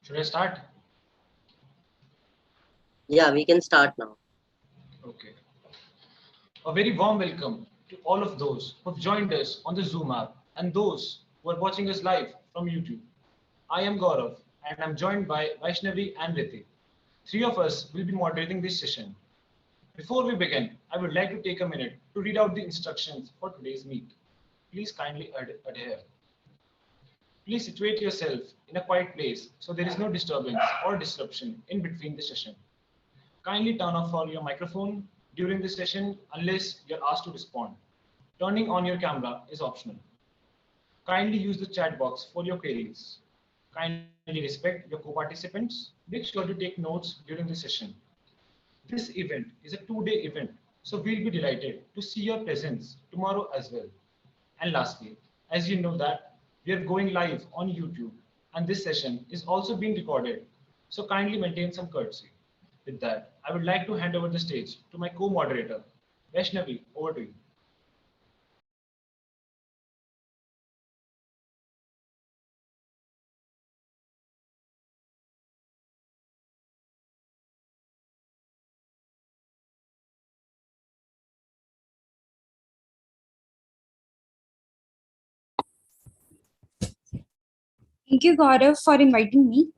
Should I start? Yeah, we can start now. Okay. A very warm welcome to all of those who have joined us on the Zoom app and those who are watching us live from YouTube. I am Gaurav and I'm joined by Vaishnavi and Ritik. Three of us will be moderating this session. Before we begin, I would like to take a minute to read out the instructions for today's meet. Please kindly adhere. Please situate yourself in a quiet place so there is no disturbance or disruption in between the session. Kindly turn off all your microphone during this session unless you're asked to respond. Turning on your camera is optional. Kindly use the chat box for your queries. Kindly respect your co-participants. Make sure to take notes during the session. This event is a two-day event, so we'll be delighted to see your presence tomorrow as well. And lastly, as you know that we are going live on YouTube and this session is also being recorded, so kindly maintain some courtesy. With that, I would like to hand over the stage to my co-moderator, Vaishnavi, over to you. Thank you, Gaurav, for inviting me.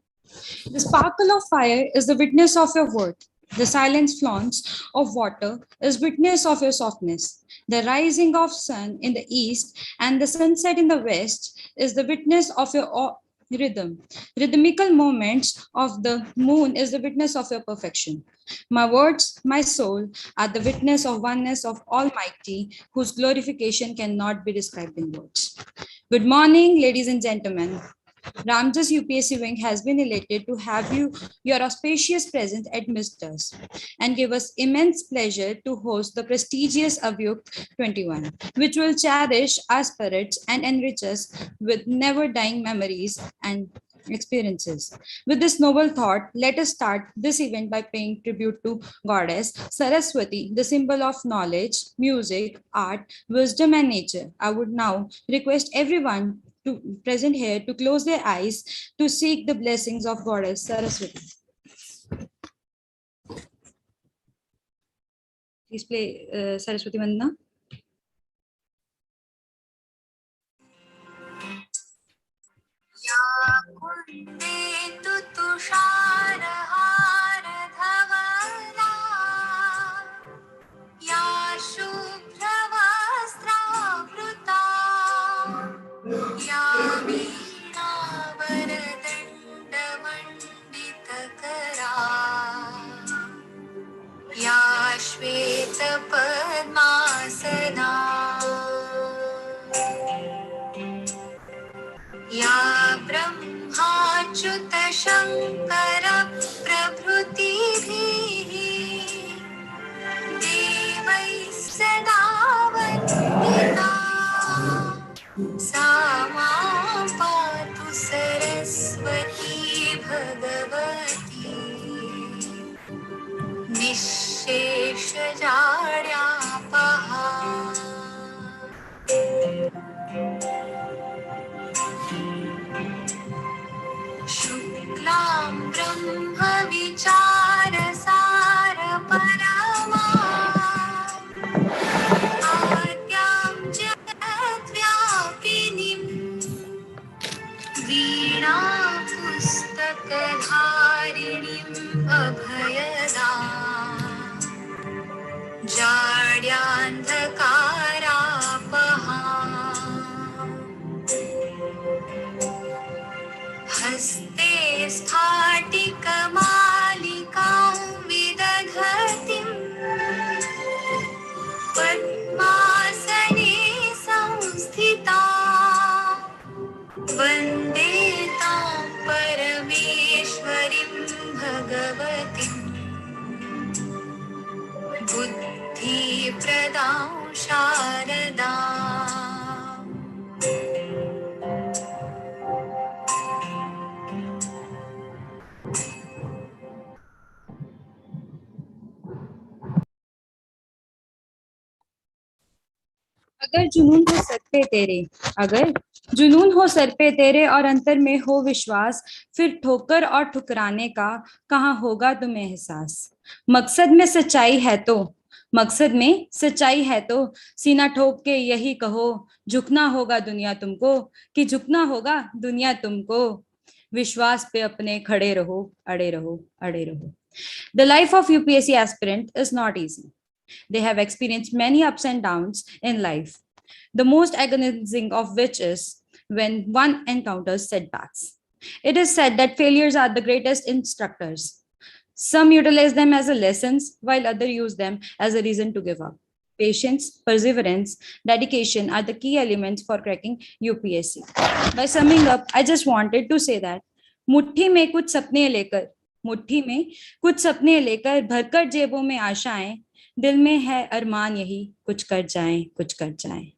The sparkle of fire is the witness of your word. The silent flaunts of water is witness of your softness. The rising of sun in the east and the sunset in the west is the witness of your rhythm. Rhythmical moments of the moon is the witness of your perfection. My words, my soul, are the witness of oneness of Almighty, whose glorification cannot be described in words. Good morning, ladies and gentlemen. Ramjas UPSC Wing has been elated to have your auspicious presence amidst us and give us immense pleasure to host the prestigious Avyuk 21, which will cherish our spirits and enrich us with never-dying memories and experiences. With this noble thought, let us start this event by paying tribute to Goddess Saraswati, the symbol of knowledge, music, art, wisdom, and nature. I would now request everyone to present here to close their eyes to seek the blessings of Goddess Saraswati. Please play Saraswati Vandana. या शुभ्रवस्त्रावृता या वीणावरदण्डमण्डितकरा या श्वेतपद्मासना या ब्रह्माच्युतशङ्कर प्रभृतिभिः देवैः सदा वन्दिता सा मां पातु सरस्वती भगवती निःशेषजाड्यापहा शुक्लां ब्रह्मविचारसारपरमा आद्यां जगद्व्यापिनीं वीणापुस्तकधारिणीम् अभयदाम् जाड्यान्धकारापहाम् हस्ते स्फाटिकमालिकां विदधतीम् पद्मासने संस्थिता वन्दे तां परमेश्वरीं भगवतीं बुद्धिप्रदां शारदाम् A अगर जुनून हो सर पे तेरे, अगर जुनून हो सर पे तेरे और अंतर में हो विश्वास, फिर ठोकर और ठुकराने का कहाँ होगा तुम्हें एहसास। मकसद में सच्चाई है तो, मकसद में सच्चाई है तो सीना ठोक के यही कहो, झुकना होगा दुनिया तुमको, कि झुकना होगा दुनिया तुमको। विश्वास पे अपने खड़े रहो, अड़े रहो, अड़े रहो। The life of UPSC aspirant is not easy. They have experienced many ups and downs in life, the most agonizing of which is when one encounters setbacks. It is said that failures are the greatest instructors. Some utilize them as a lessons, while others use them as a reason to give up. Patience, perseverance, dedication are the key elements for cracking UPSC. By summing up, I just wanted to say that मुट्ठी में कुछ सपने लेकर, मुट्ठी में कुछ सपने लेकर भरकर जेबों में आशाएं, दिल में है अरमान यही कुछ कर जाएं, कुछ कर जाएं।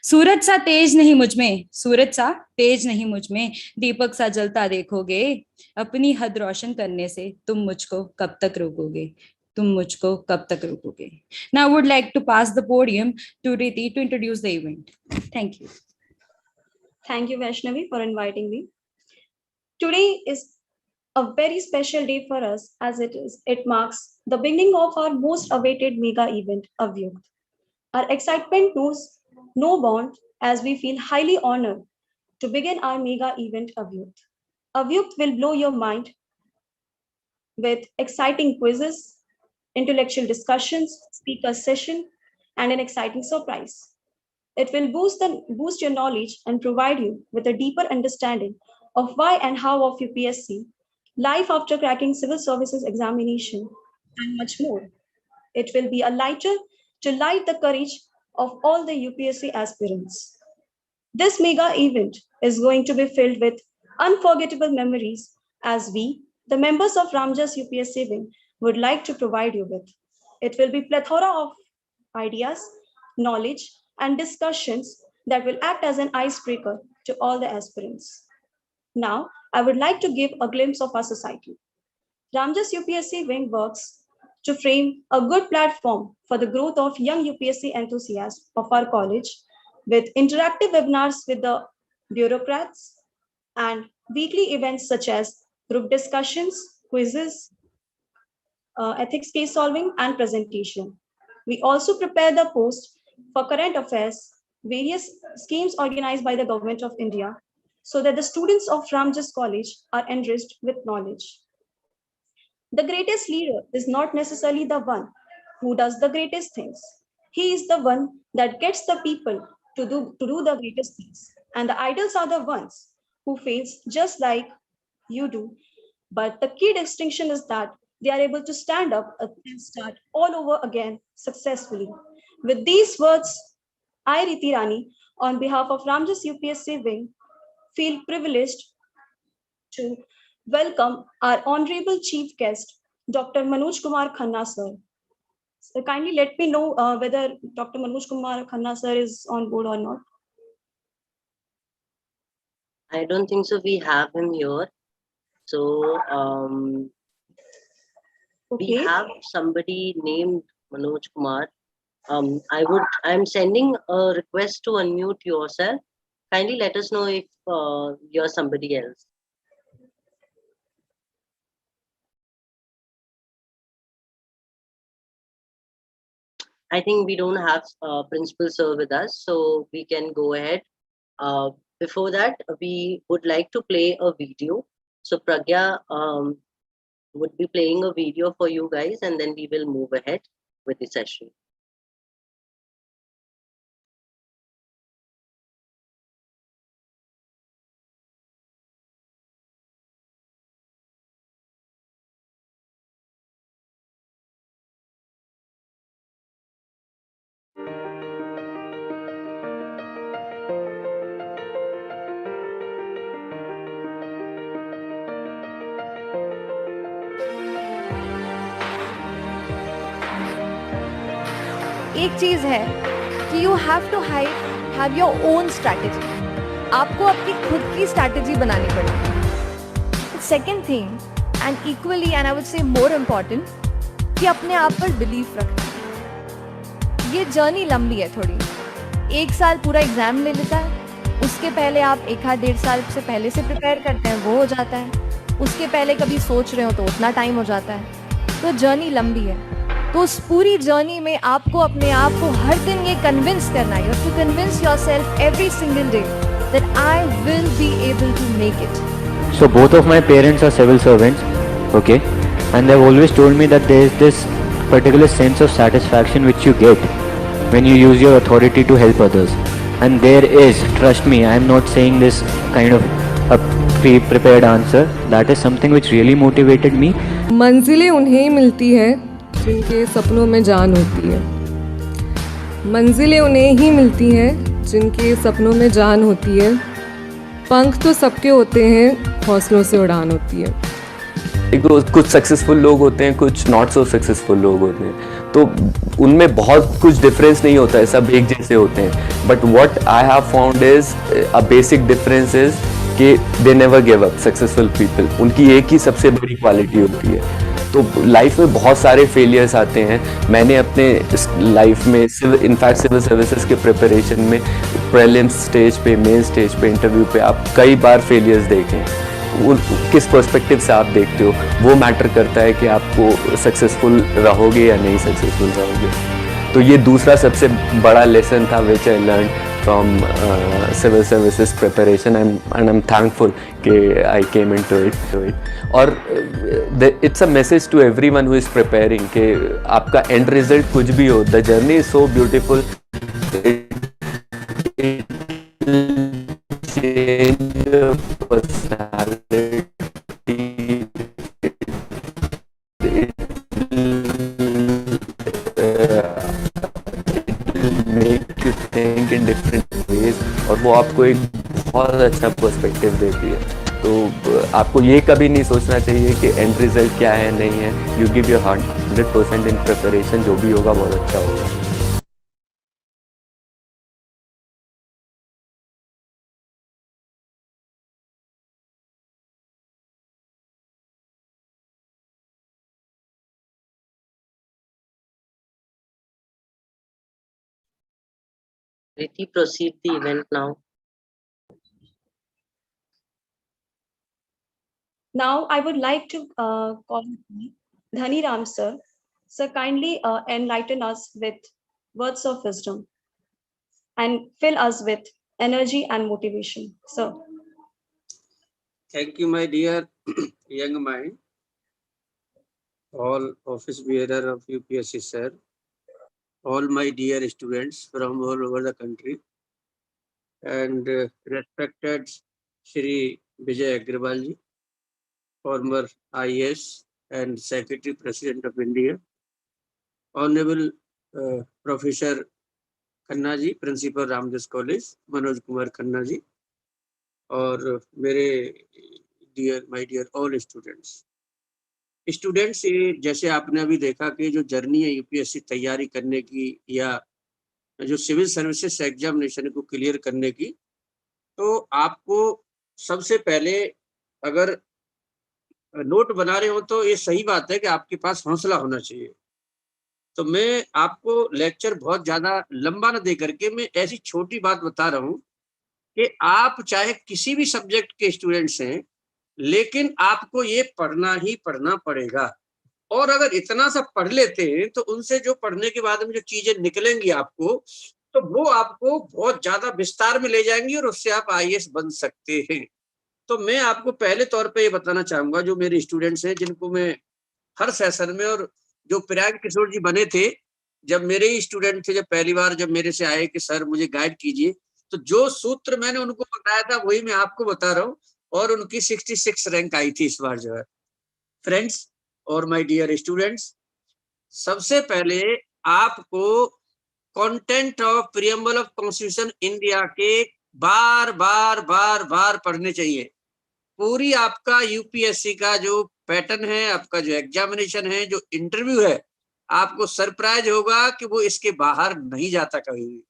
सूरज सा तेज नहीं मुझ में, सूरज सा तेज नहीं मुझ में, दीपक सा जलता देखोगे, अपनी हद रोशन करने से तुम मुझको कब तक रोकोगे, तुम मुझको कब तक रोकोगे। Now I would like to pass the podium to Riti to introduce the event. Thank you. Thank you, Vaishnavi, for inviting me. Today is a very special day for us as it marks the beginning of our most awaited mega event, Avyukt. Our excitement knows no bound as we feel highly honored to begin our mega event, Avyukt. Avyukt will blow your mind with exciting quizzes, intellectual discussions, speaker session, and an exciting surprise. It will boost your knowledge and provide you with a deeper understanding of why and how of UPSC, life after cracking civil services examination, and much more. It will be a lighter to light the courage of all the UPSC aspirants. This mega event is going to be filled with unforgettable memories as we, the members of Ramjas UPSC wing, would like to provide you with. It will be plethora of ideas, knowledge, and discussions that will act as an icebreaker to all the aspirants. Now, I would like to give a glimpse of our society. Ramjas UPSC wing works to frame a good platform for the growth of young UPSC enthusiasts of our college with interactive webinars with the bureaucrats and weekly events such as group discussions, quizzes, ethics case solving, and presentation. We also prepare the post for current affairs, various schemes organized by the Government of India, so that the students of Ramjas College are enriched with knowledge. The greatest leader is not necessarily the one who does the greatest things. He is the one that gets the people to do the greatest things. And the idols are the ones who fails just like you do. But the key distinction is that they are able to stand up and start all over again successfully. With these words, I, Riti Rani, on behalf of Ramjas UPSC wing, feel privileged to welcome our honorable chief guest, Dr. Manoj Kumar Khanna sir. So kindly let me know whether Dr. Manoj Kumar Khanna sir is on board or not. I don't think so. We have him here. So we Okay. have somebody named Manoj Kumar. I'm sending a request to unmute yourself. Kindly let us know if you're somebody else. I think we don't have Principal Sir with us, so we can go ahead. Before that, we would like to play a video. So Pragya would be playing a video for you guys, and then we will move ahead with the session. एक चीज़ है कि you have to have your own strategy. आपको अपनी खुद की strategy बनानी पड़ेगी। Second thing and equally and I would say more important कि अपने आप पर बिलीफ रखना। ये जर्नी लंबी है थोड़ी, 1 साल पूरा एग्जाम ले लेता है, उसके पहले आप 1-1.5 साल से पहले से प्रिपेयर करते हैं, वो हो जाता है, उसके पहले कभी सोच रहे हो तो उतना टाइम हो जाता है। तो जर्नी लंबी है, तो उस पूरी जर्नी में आपको अपने आप को हर दिन ये कन्विंस करना है, you have to convince yourself every single day that I will be able to make it. So both of my parents are civil servants, okay, and they've always told me that there is this particular sense of satisfaction which you get when you use your authority to help others. And there is, trust me, I am not saying this kind of a pre-prepared answer. That is something which really motivated me. मंजिलें उन्हें मिलती है जिनके सपनों में जान होती है। मंजिलें उन्हें ही मिलती हैं जिनके सपनों में जान होती है। पंख तो सबके होते हैं, हौसलों से उड़ान होती है। कुछ सक्सेसफुल लोग होते हैं, कुछ नॉट सो सक्सेसफुल लोग होते हैं, तो उनमें बहुत कुछ डिफरेंस नहीं होता है, सब एक जैसे होते हैं। But what I have found is a basic difference is कि they never give up. Successful people, उनकी एक ही सबसे बड़ी क्वालिटी होती है। तो लाइफ में बहुत सारे फेलियर्स आते हैं। मैंने अपने लाइफ में इनफैक्ट सिविल सर्विसेज के प्रिपरेशन में प्रीलिम्स स्टेज पे, मेन स्टेज पे, इंटरव्यू पे आप कई बार फेलियर्स देखें। किस पर्सपेक्टिव से आप देखते हो वो मैटर करता है कि आपको सक्सेसफुल रहोगे या नहीं सक्सेसफुल रहोगे। तो ये दूसरा सबसे बड़ा लेसन था which I learn from civil services preparation, and I am thankful कि आई केम इनटू इट। और it's a message to everyone who is preparing कि आपका एंड रिजल्ट कुछ भी हो, the journey is so beautiful, make you think in different ways, और वो आपको एक बहुत अच्छा पर्सपेक्टिव देती है। तो आपको ये कभी नहीं सोचना चाहिए कि एंड रिजल्ट क्या है, नहीं है। You give your 100% in preparation, जो भी होगा बहुत अच्छा होगा। Riti, proceed the event now. Now, I would like to call Dhani Ram sir. Sir, kindly enlighten us with words of wisdom and fill us with energy and motivation. Sir. Thank you, my dear young mind, all office bearer of UPSC, sir, all my dear students from all over the country, and respected Shri Vijay Agrawal ji, former IAS and Secretary President of India, Honorable Professor Khanna ji, Principal Ramdas College, Manoj Kumar Khanna ji, और मेरे my dear all students, ये जैसे आपने अभी देखा कि जो journey है यूपीएससी तैयारी करने की या जो सिविल सर्विसेज एग्जामिनेशन को क्लियर करने की, तो आपको सबसे पहले अगर नोट बना रहे हो तो ये सही बात है कि आपके पास हौसला होना चाहिए। तो मैं आपको लेक्चर बहुत ज्यादा लंबा न दे करके मैं ऐसी छोटी बात बता रहा हूँ कि आप चाहे किसी भी सब्जेक्ट के स्टूडेंट्स हैं, लेकिन आपको ये पढ़ना ही पढ़ना पड़ेगा। और अगर इतना सा पढ़ लेते हैं तो उनसे जो पढ़ने के बाद में जो चीजें निकलेंगी आपको, तो वो आपको बहुत ज्यादा विस्तार में ले जाएंगी और उससे आप आईएएस बन सकते हैं। तो मैं आपको पहले तौर पे ये बताना चाहूंगा, जो मेरे स्टूडेंट्स हैं जिनको मैं हर सेशन में, और जो प्रयाग किशोर जी बने थे जब मेरे ही स्टूडेंट थे, जब पहली बार जब मेरे से आए कि सर मुझे गाइड कीजिए, तो जो सूत्र मैंने उनको बताया था वही मैं आपको बता रहा हूँ, और उनकी 66 रैंक आई थी इस बार जो है। फ्रेंड्स और माय डियर स्टूडेंट्स, सबसे पहले आपको content of preamble of constitution India के बार बार बार बार पढ़ने चाहिए। पूरी आपका यूपीएससी का जो पैटर्न है, आपका जो एग्जामिनेशन है, जो इंटरव्यू है, आपको सरप्राइज होगा कि वो इसके बाहर नहीं जाता कभी भी।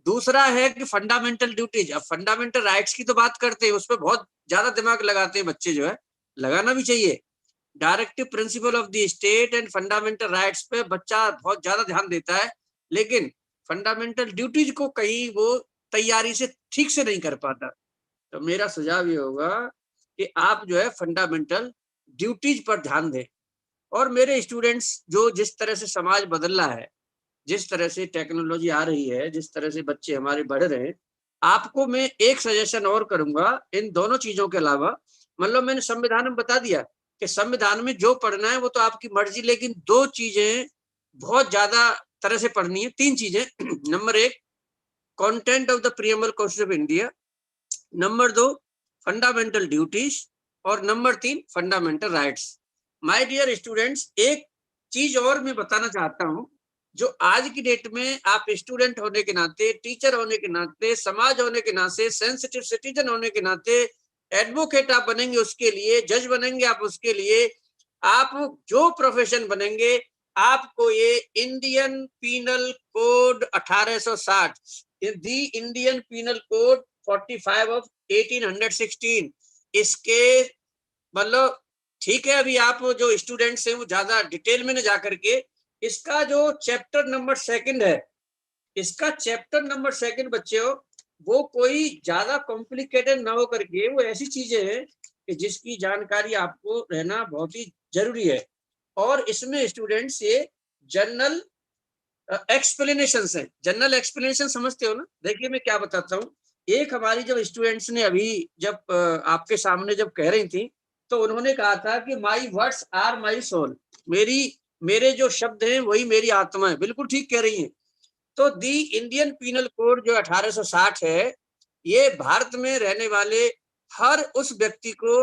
दूसरा है कि फंडामेंटल ड्यूटीज। अब फंडामेंटल राइट्स की तो बात करते हैं, उस पर बहुत ज्यादा दिमाग लगाते हैं बच्चे, जो है लगाना भी चाहिए। Directive principle of the state and fundamental rights पे बच्चा बहुत ज्यादा ध्यान देता है, लेकिन फंडामेंटल ड्यूटीज को कहीं वो तैयारी से ठीक से नहीं कर पाता। तो मेरा सुझाव ये होगा कि आप जो है फंडामेंटल ड्यूटीज पर ध्यान दें। और मेरे स्टूडेंट्स जो जिस तरह से समाज बदल रहा है, जिस तरह से टेक्नोलॉजी आ रही है, जिस तरह से बच्चे हमारे बढ़ रहे हैं, आपको मैं एक सजेशन और करूंगा इन दोनों चीजों के अलावा। मतलब मैंने संविधान में बता दिया कि संविधान में जो पढ़ना है वो तो आपकी मर्जी, लेकिन 2 चीजें बहुत ज्यादा तरह से पढ़नी है, 3 चीजें। Number 1 content of the preamble constitution of India, number 2 fundamental duties, और number 3 fundamental rights. My dear students, एक चीज और मैं बताना चाहता हूं, जो आज की डेट में आप स्टूडेंट होने के नाते, टीचर होने के नाते, समाज होने के नाते, सेंसिटिव सिटीजन होने के नाते, एडवोकेट आप बनेंगे उसके लिए, जज बनेंगे आप उसके लिए, आप जो प्रोफेशन बनेंगे, आपको ये Indian Penal Code 1860, the Indian Penal Code 45 of 1816, इसके मतलब ठीक है, अभी आप जो स्टूडेंट्स हैं वो ज्यादा डिटेल में न जा करके इसका जो चैप्टर नंबर 2 है, इसका चैप्टर नंबर 2 बच्चों, वो कोई ज्यादा कॉम्प्लिकेटेड ना हो करके वो ऐसी चीजें हैं कि जिसकी जानकारी आपको रहना बहुत ही जरूरी है। और इसमें स्टूडेंट्स ये जनरल एक्सप्लेनेशंस हैं। जनरल एक्सप्लेनेशन समझते हो ना? देखिए मैं क्या बताता हूँ। एक हमारी जब स्टूडेंट्स ने अभी जब आपके सामने जब कह रही थी, तो उन्होंने कहा था कि my words are my soul, मेरे जो शब्द हैं वही मेरी आत्मा है। बिल्कुल ठीक कह रही हैं। तो दी इंडियन पीनल कोड जो 1860 है, ये भारत में रहने वाले हर उस व्यक्ति को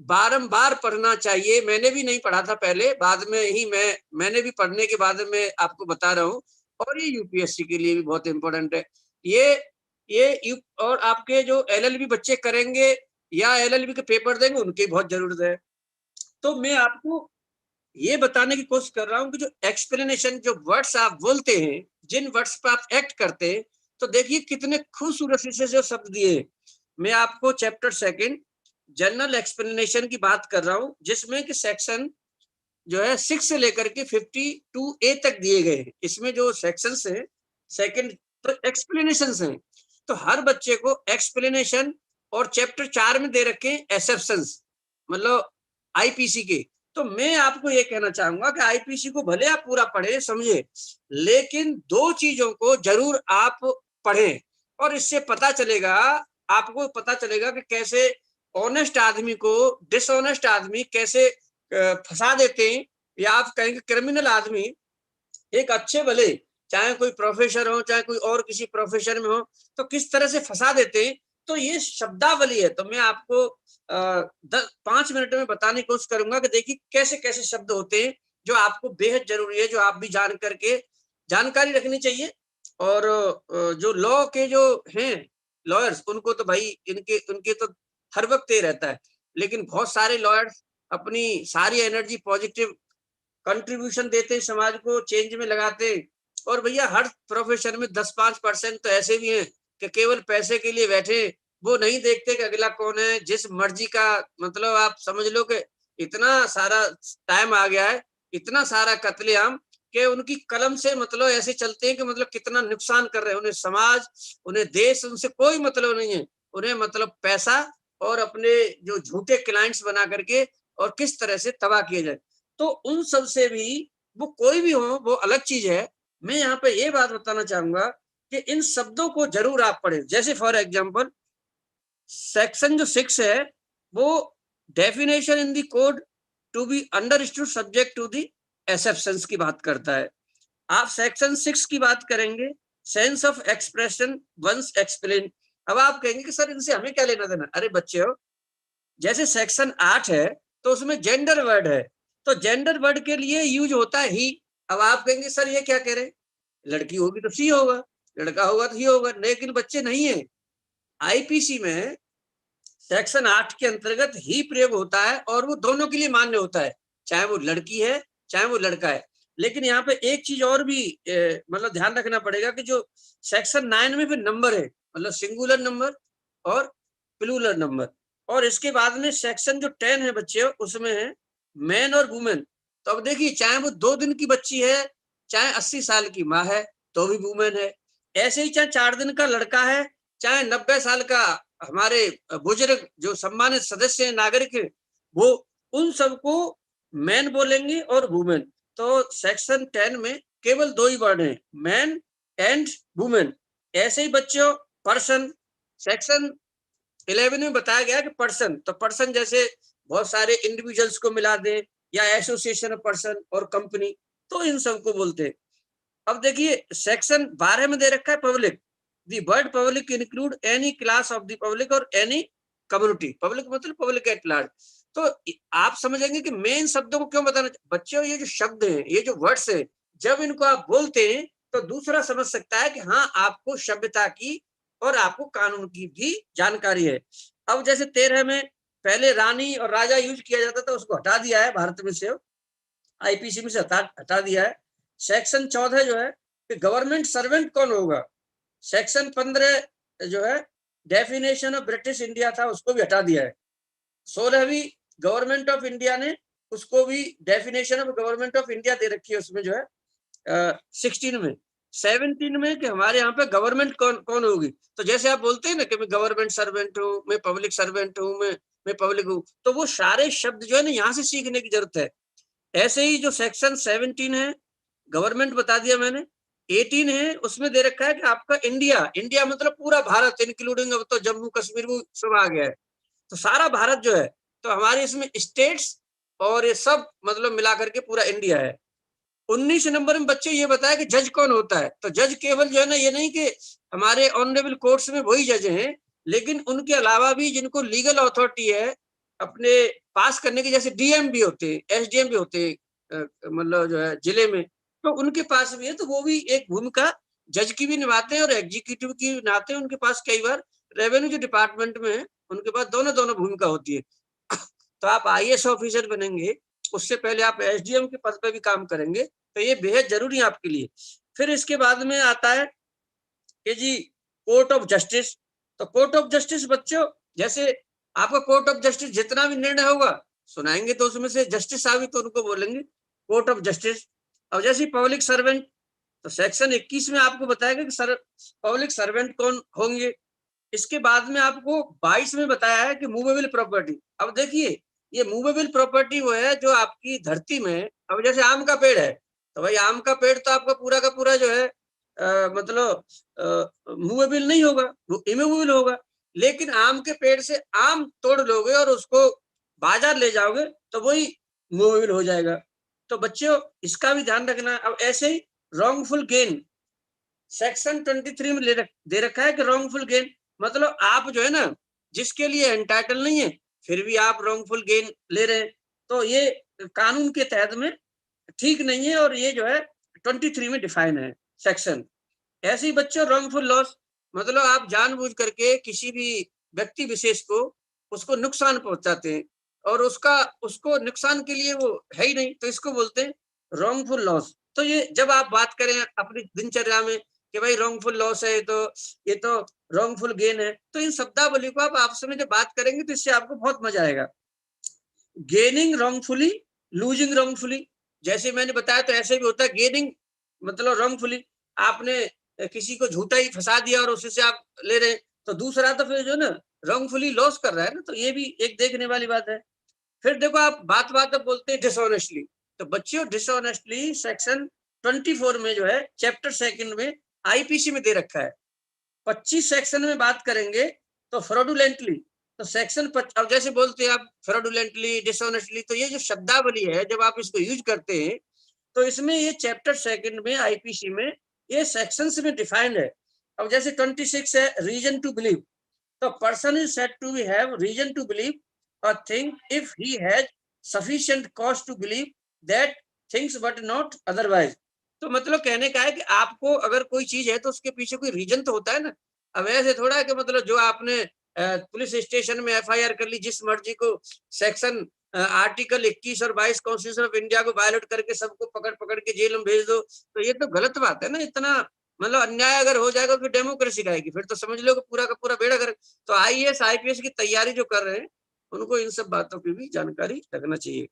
बारंबार पढ़ना चाहिए। मैंने भी नहीं पढ़ा था पहले, बाद में ही मैंने भी पढ़ने के बाद में आपको बता रहा हूँ। और ये यूपीएससी के लिए भी बहुत इंपॉर्टेंट है। ये और आपके जो एलएलबी बच्चे करेंगे या एलएलबी के पेपर देंगे, उनकी बहुत जरूरत है। तो मैं आपको ये बताने की कोशिश कर रहा हूँ कि जो एक्सप्लेनेशन, जो वर्ड्स आप बोलते हैं, जिन वर्ड्स पर आप एक्ट करते हैं, तो देखिए कितने खूबसूरती से जो शब्द दिए। मैं आपको चैप्टर 2 जनरल एक्सप्लेनेशन की बात कर रहा हूँ, जिसमें कि सेक्शन जो है 6 से लेकर के 52A तक दिए गए हैं। इसमें जो सेक्शंस हैं, सेकंड तो एक्सप्लेनेशंस हैं। तो हर बच्चे को एक्सप्लेनेशन, और चैप्टर 4 में दे रखे एक्सेप्शंस, मतलब आईपीसी के। तो मैं आपको ये कहना चाहूंगा कि आईपीसी को भले आप पूरा पढ़े समझे, लेकिन 2 चीजों को जरूर आप पढ़ें। और इससे पता चलेगा, आपको पता चलेगा कि कैसे ऑनेस्ट आदमी को डिसऑनेस्ट आदमी कैसे फंसा देते हैं, या आप कहेंगे क्रिमिनल आदमी एक अच्छे भले, चाहे कोई प्रोफेसर हो, चाहे कोई और किसी प्रोफेशन में हो, तो किस तरह से फंसा देते हैं। तो ये शब्दावली है। तो मैं आपको 5 मिनट में बताने की कोशिश करूंगा कि देखिए कैसे कैसे शब्द होते हैं जो आपको बेहद जरूरी है, जो आप भी जान करके जानकारी रखनी चाहिए। और जो लॉ के जो हैं लॉयर्स, उनको तो भाई उनके तो हर वक्त ये रहता है, लेकिन बहुत सारे लॉयर्स अपनी सारी एनर्जी पॉजिटिव कंट्रीब्यूशन देते हैं, समाज को चेंज में लगाते हैं। और भैया हर प्रोफेशन में 10-5% तो ऐसे भी हैं कि केवल पैसे के लिए बैठे, वो नहीं देखते कि अगला कौन है। जिस मर्जी का, मतलब आप समझ लो कि इतना सारा टाइम आ गया है, इतना सारा कत्लेआम, कि उनकी कलम से मतलब ऐसे चलते हैं कि मतलब कितना नुकसान कर रहे हैं। उन्हें समाज, उन्हें देश, उनसे कोई मतलब नहीं है। उन्हें मतलब पैसा और अपने जो झूठे क्लाइंट्स बना करके और किस तरह से तबाह किया जाए। तो उन सब से भी वो कोई भी हो, वो अलग चीज है। मैं यहाँ पे ये बात बताना चाहूंगा कि इन शब्दों को जरूर आप पढ़ें। जैसे फॉर एग्जांपल सेक्शन जो 6 है, वो definition in the code to be understood subject to the exceptions की बात करता है। आप सेक्शन 6 की बात करेंगे, sense of expression once explain. अब आप कहेंगे कि सर इनसे हमें क्या लेना देना। अरे बच्चे हो, जैसे सेक्शन 8 है तो उसमें जेंडर वर्ड है, तो जेंडर वर्ड के लिए यूज होता है ही। अब आप कहेंगे सर ये क्या कह रहे हैं, लड़की होगी तो सी होगा, लड़का होगा तो ही होगा, लेकिन बच्चे नहीं है। आईपीसी में सेक्शन 8 के अंतर्गत ही प्रयोग होता है, और वो दोनों के लिए मान्य होता है, चाहे वो लड़की है चाहे वो लड़का है। लेकिन यहाँ पे एक चीज और भी मतलब ध्यान रखना पड़ेगा कि जो सेक्शन 9 में भी नंबर है, मतलब सिंगुलर नंबर और प्लूरल नंबर। और इसके बाद में सेक्शन जो 10 है बच्चे, उसमें है मैन और वुमेन। तो अब देखिए, चाहे वो 2 दिन की बच्ची है, चाहे 80 साल की माँ है, तो भी वुमेन है। ऐसे ही चाहे 4 दिन का लड़का है, चाहे 90 साल का हमारे बुजुर्ग जो सम्मानित सदस्य हैं, नागरिक है, वो उन सबको मैन बोलेंगे और वुमेन। तो सेक्शन 10 में केवल 2 ही वर्ड हैं, मैन एंड वुमेन। ऐसे ही बच्चों पर्सन, सेक्शन 11 में बताया गया कि पर्सन, तो पर्सन जैसे बहुत सारे इंडिविजुअल्स को मिला दें या एसोसिएशन ऑफ पर्सन और कंपनी, तो इन सबको बोलते हैं। अब देखिए सेक्शन 12 में दे रखा है public. The word public include any class of the public और एनी कम्युनिटी। पब्लिक मतलब पब्लिक एट लार्ज। तो आप समझेंगे कि मैं इन शब्दों को क्यों बताना, बच्चों ये जो शब्द हैं, ये जो वर्ड्स हैं, जब इनको आप बोलते हैं तो दूसरा समझ सकता है कि हाँ आपको सभ्यता की और आपको कानून की भी जानकारी है। अब जैसे 13 में पहले रानी और राजा यूज किया जाता था, उसको हटा दिया है भारत में से, आईपीसी में से हटा दिया है। सेक्शन 14 जो है कि गवर्नमेंट सर्वेंट कौन होगा। सेक्शन 15 जो है डेफिनेशन ऑफ ब्रिटिश इंडिया था, उसको भी हटा दिया है। 16वीं गवर्नमेंट ऑफ इंडिया ने उसको भी definition of government of India दे रखी है, उसमें जो है 16 में। 17 में कि हमारे यहाँ पे गवर्नमेंट कौन होगी। तो जैसे आप बोलते हैं ना कि मैं गवर्नमेंट सर्वेंट हूँ, मैं पब्लिक सर्वेंट हूँ, मैं पब्लिक हूँ, तो वो सारे शब्द जो है ना यहाँ से सीखने की जरूरत है। ऐसे ही जो सेक्शन 17 है गवर्नमेंट बता दिया मैंने। 18 है उसमें दे रखा है कि आपका इंडिया, इंडिया मतलब पूरा भारत इंक्लूडिंग, अब तो जम्मू कश्मीर वो सब आ गया है, तो सारा भारत जो है, तो हमारे इसमें स्टेट्स और ये सब मतलब मिला करके पूरा इंडिया है। 19 नंबर में बच्चे ये बताया कि जज कौन होता है। तो जज केवल जो है ना ये नहीं कि हमारे ऑनरेबल कोर्ट्स में वही जज हैं, लेकिन उनके अलावा भी जिनको लीगल अथॉरिटी है अपने पास करने की, जैसे डीएम भी होते हैं, एसडीएम भी होते हैं, मतलब जो है जिले में, तो उनके पास भी है, तो वो भी एक भूमिका जज की भी निभाते हैं और एग्जीक्यूटिव की भी निभाते हैं। उनके पास कई बार रेवेन्यू जो डिपार्टमेंट में है उनके पास दोनों भूमिका होती है। तो आप आईएएस ऑफिसर बनेंगे, उससे पहले आप एसडीएम के पद पे भी काम करेंगे, तो ये बेहद जरूरी है आपके लिए। फिर इसके बाद में आता है कि जी कोर्ट ऑफ जस्टिस। तो कोर्ट ऑफ जस्टिस बच्चों, जैसे आपका कोर्ट ऑफ जस्टिस जितना भी निर्णय होगा सुनाएंगे तो उसमें से जस्टिस साहब तो उनको बोलेंगे कोर्ट ऑफ जस्टिस। अब जैसे पब्लिक सर्वेंट, तो सेक्शन 21 में आपको बताएगा कि पब्लिक सर्वेंट कौन होंगे। इसके बाद में आपको 22 में बताया है कि मूवेबल प्रॉपर्टी। अब देखिए ये मूवेबल प्रॉपर्टी वो है जो आपकी धरती में, अब जैसे आम का पेड़ है, तो भाई आम का पेड़ तो आपका पूरा का पूरा जो है मतलब मूवेबल नहीं होगा, वो इमूवेबल होगा। लेकिन आम के पेड़ से आम तोड़ लोगे और उसको बाजार ले जाओगे तो वही मूवेबल हो जाएगा। तो बच्चों इसका भी ध्यान रखना। अब ऐसे ही रॉन्गफुल गेन, सेक्शन 23 में दे रखा है कि रॉन्गफुल गेन मतलब आप जो है ना जिसके लिए एंटाइटल नहीं है फिर भी आप रॉन्गफुल गेन ले रहे हैं, तो ये कानून के तहत में ठीक नहीं है, और ये जो है 23 में डिफाइन है सेक्शन। ऐसे ही बच्चों रॉन्गफुल लॉस मतलब आप जानबूझ करके किसी भी व्यक्ति विशेष को उसको नुकसान पहुंचाते हैं और उसको नुकसान के लिए वो है ही नहीं, तो इसको बोलते हैं रॉन्गफुल लॉस। तो ये जब आप बात करें अपनी दिनचर्या में कि भाई रॉन्गफुल लॉस है, तो ये तो रॉन्गफुल गेन है, तो इन शब्दावली को आप आपस में जब बात करेंगे तो इससे आपको बहुत मजा आएगा। गेनिंग रॉन्गफुली, लूजिंग रॉन्गफुली, जैसे मैंने बताया तो ऐसे भी होता है। गेनिंग मतलब रॉन्गफुली, आपने किसी को झूठा ही फंसा दिया और उससे आप ले रहे हैं, तो दूसरा तो फिर जो ना रॉन्गफुली लॉस कर रहा है ना, तो ये भी एक देखने वाली बात है। फिर देखो आप बात अब बोलते हैं डिसऑनेस्टली। तो बच्चों डिसऑनेस्टली सेक्शन 24 में जो है चैप्टर 2 में आईपीसी में दे रखा है। 25 सेक्शन में बात करेंगे तो फ्रॉडुलेंटली, तो सेक्शन अब जैसे बोलते हैं आप फ्रॉडुलेंटली, डिसऑनेस्टली, तो ये जो शब्दावली है जब आप इसको यूज करते हैं तो इसमें ये चैप्टर 2 में आईपीसी में ये सेक्शंस में डिफाइंड है। अब जैसे 26 है रीजन टू बिलीव, तो person is said to have reason to believe a thing if he has sufficient cause to believe that things but not otherwise. तो मतलब कहने का है कि आपको अगर कोई चीज है तो उसके पीछे कोई रीजन तो होता है ना। अब ऐसे थोड़ा है कि मतलब जो आपने पुलिस स्टेशन में एफआईआर कर ली जिस मर्जी को, सेक्शन आर्टिकल 21 और 22 कॉन्स्टिट्यूशन ऑफ इंडिया को वायलेट करके सबको पकड़ के जेल में भेज दो, तो ये तो गलत बात है ना। इतना मतलब अन्याय अगर हो जाएगा फिर डेमोक्रेसी आएगी, फिर तो समझ लो कि पूरा का पूरा बेड़ा गर्क। तो आईएएस आईपीएस की तैयारी जो कर रहे हैं उनको इन सब बातों की भी जानकारी रखना चाहिए।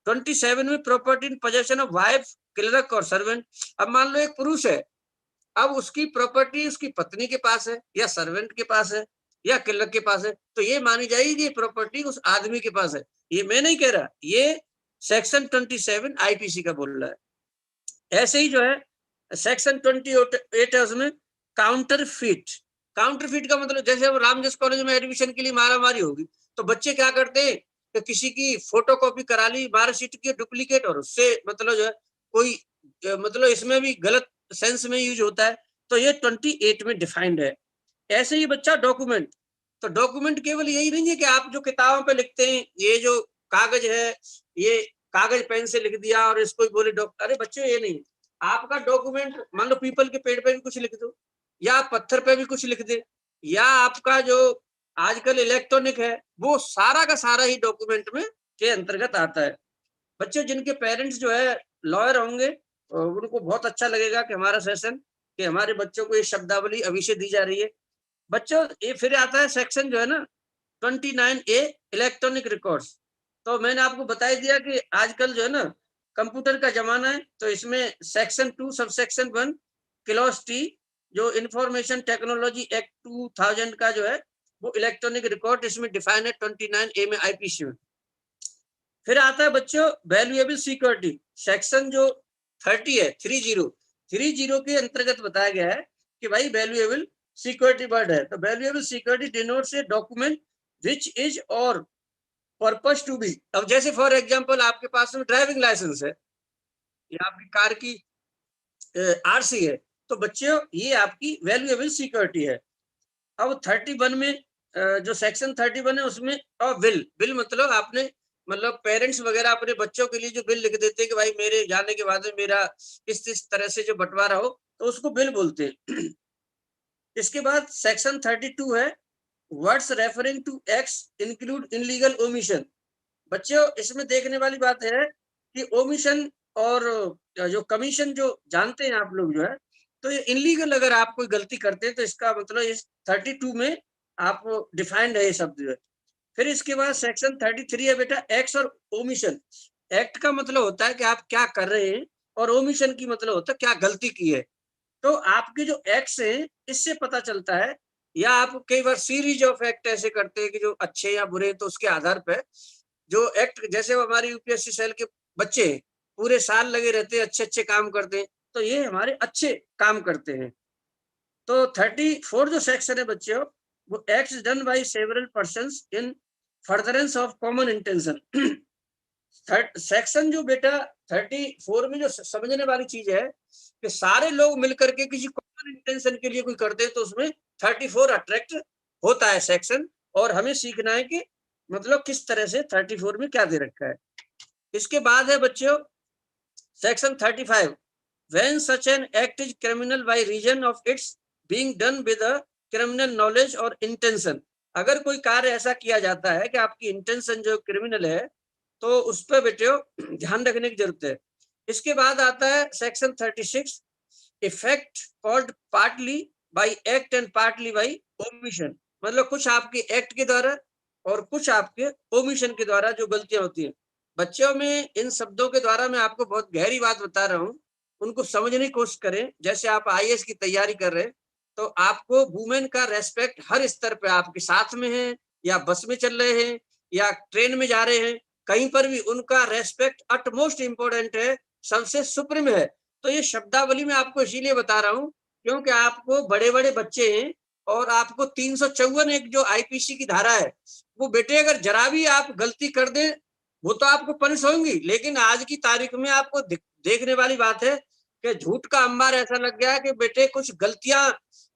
27 में property in possession of wife, clerk और सर्वेंट। अब मान लो एक पुरुष है अब उसकी प्रॉपर्टी उसकी पत्नी के पास है या सर्वेंट के पास है या क्लर्क के पास है, तो ये मानी जाएगी कि ये प्रॉपर्टी उस आदमी के पास है। ये मैं नहीं कह रहा, ये सेक्शन 27 आईपीसी का बोल रहा है। ऐसे ही जो है सेक्शन 28 है, उसमें काउंटर फीट का मतलब जैसे अब रामजस कॉलेज में एडमिशन के लिए मारामारी होगी तो बच्चे क्या करते हैं कि किसी की फोटोकॉपी करा ली मार्कशीट की डुप्लीकेट, और उससे मतलब जो है कोई मतलब इसमें भी गलत सेंस में यूज होता है, तो ये 28 में डिफाइंड है। ऐसे ही बच्चा डॉक्यूमेंट, तो डॉक्यूमेंट केवल यही नहीं है कि आप जो किताबों पे लिखते हैं ये जो कागज है ये कागज पेन से लिख दिया और इसको बोले डॉक्टर, अरे बच्चे ये नहीं, आपका डॉक्यूमेंट मान लो पीपल के पेड़ पे भी कुछ लिख दो या पत्थर पे भी कुछ लिख दे, या आपका जो आजकल इलेक्ट्रॉनिक है वो सारा का सारा ही डॉक्यूमेंट में के अंतर्गत आता है। बच्चों जिनके पेरेंट्स जो है लॉयर होंगे उनको बहुत अच्छा लगेगा कि हमारा सेशन कि हमारे बच्चों को ये शब्दावली अभी से दी जा रही है। बच्चों ये फिर आता है सेक्शन जो है ना 29A इलेक्ट्रॉनिक रिकॉर्ड्स। तो मैंने आपको बता दिया कि आजकल जो है ना कंप्यूटर का जमाना है, तो इसमें सेक्शन 2 सबसेक्शन 1 क्लॉज टी जो इंफॉर्मेशन टेक्नोलॉजी एक्ट 2000 का जो है वो इलेक्ट्रॉनिक रिकॉर्ड इसमें डिफाइन है 29A में आईपीसी में। फिर आता है बच्चों वैल्यूएबल सिक्योरिटी, सेक्शन जो 30 है 30 के अंतर्गत बताया गया है कि भाई वैल्यूएबल सिक्योरिटी वर्ड है, तो valuable security denotes a document which is और पर्पस टू बी। अब जैसे फॉर एग्जांपल आपके पास में ड्राइविंग लाइसेंस है या आपकी कार की आरसी है, तो बच्चों ये आपकी वैल्यूएबल सिक्योरिटी है। अब 31 में जो सेक्शन 31 है उसमें बिल मतलब आपने मतलब पेरेंट्स वगैरह अपने बच्चों के लिए जो बिल लिख देते हैं कि भाई मेरे जाने के बाद में मेरा इस तरह से जो बंटवारा हो, तो उसको बिल बोलते हैं। इसके बाद सेक्शन 32 है words referring to acts include illegal omission. बच्चों इसमें देखने वाली बात है कि ओमिशन और जो कमीशन जो जानते हैं आप लोग जो है, तो ये इनलीगल अगर आप कोई गलती करते हैं तो इसका मतलब इस 32 में आप डिफाइंड है ये शब्द जो है। फिर इसके बाद सेक्शन 33 है बेटा एक्ट और ओमिशन। एक्ट का मतलब होता है कि आप क्या कर रहे हैं और ओमिशन की मतलब होता है क्या गलती की है। तो आपके जो एक्ट्स हैं इससे पता चलता है, या आप कई बार सीरीज ऑफ एक्ट ऐसे करते हैं कि जो अच्छे या बुरे, तो उसके आधार पर जो एक्ट जैसे हमारे यूपीएससी सेल के बच्चे पूरे साल लगे रहते हैं अच्छे काम करते हैं, तो ये हमारे अच्छे काम करते हैं। तो 34 जो सेक्शन है बच्चों वो acts done by several persons in furtherance of common intention. Section जो बेटा 34 में जो समझने वाली चीज है कि सारे लोग मिलकर के किसी कॉमन इंटेंशन के लिए कोई करते हैं, तो उसमें 34 अट्रैक्ट होता है सेक्शन, और हमें सीखना है कि मतलब किस तरह से 34 में क्या दे रखा है। इसके बाद है बच्चों section 35 when such an act is criminal by reason of its being done with a criminal knowledge or intention। अगर कोई कार्य ऐसा किया जाता है कि आपकी इंटेंशन जो क्रिमिनल है, तो उस पर बेटे ध्यान रखने की जरूरत है। इसके बाद आता है section 36 effect called partly bye act and partly bye omission. मतलब कुछ आपके एक्ट के द्वारा और कुछ आपके ओमिशन के द्वारा जो गलतियां होती हैं। बच्चों में इन शब्दों के द्वारा मैं आपको बहुत गहरी बात बता रहा हूँ, उनको समझने की कोशिश करें। जैसे आप आईएएस की तैयारी कर रहे हैं, तो आपको वुमेन का रेस्पेक्ट हर स्तर पे, आपके साथ में है या बस में चल रहे हैं या ट्रेन में जा रहे हैं, कहीं पर भी उनका रेस्पेक्ट अटमोस्ट इम्पोर्टेंट है, सबसे सुप्रीम है। तो ये शब्दावली में आपको इसीलिए बता रहा हूँ क्योंकि आपको बड़े बड़े बच्चे हैं और आपको 354 एक जो आईपीसी की धारा है वो बेटे अगर जरा भी आप गलती कर दें वो तो आपको पनिश होंगी, लेकिन आज की तारीख में आपको देखने वाली बात है कि झूठ का अंबार ऐसा लग गया है कि बेटे कुछ गलतियां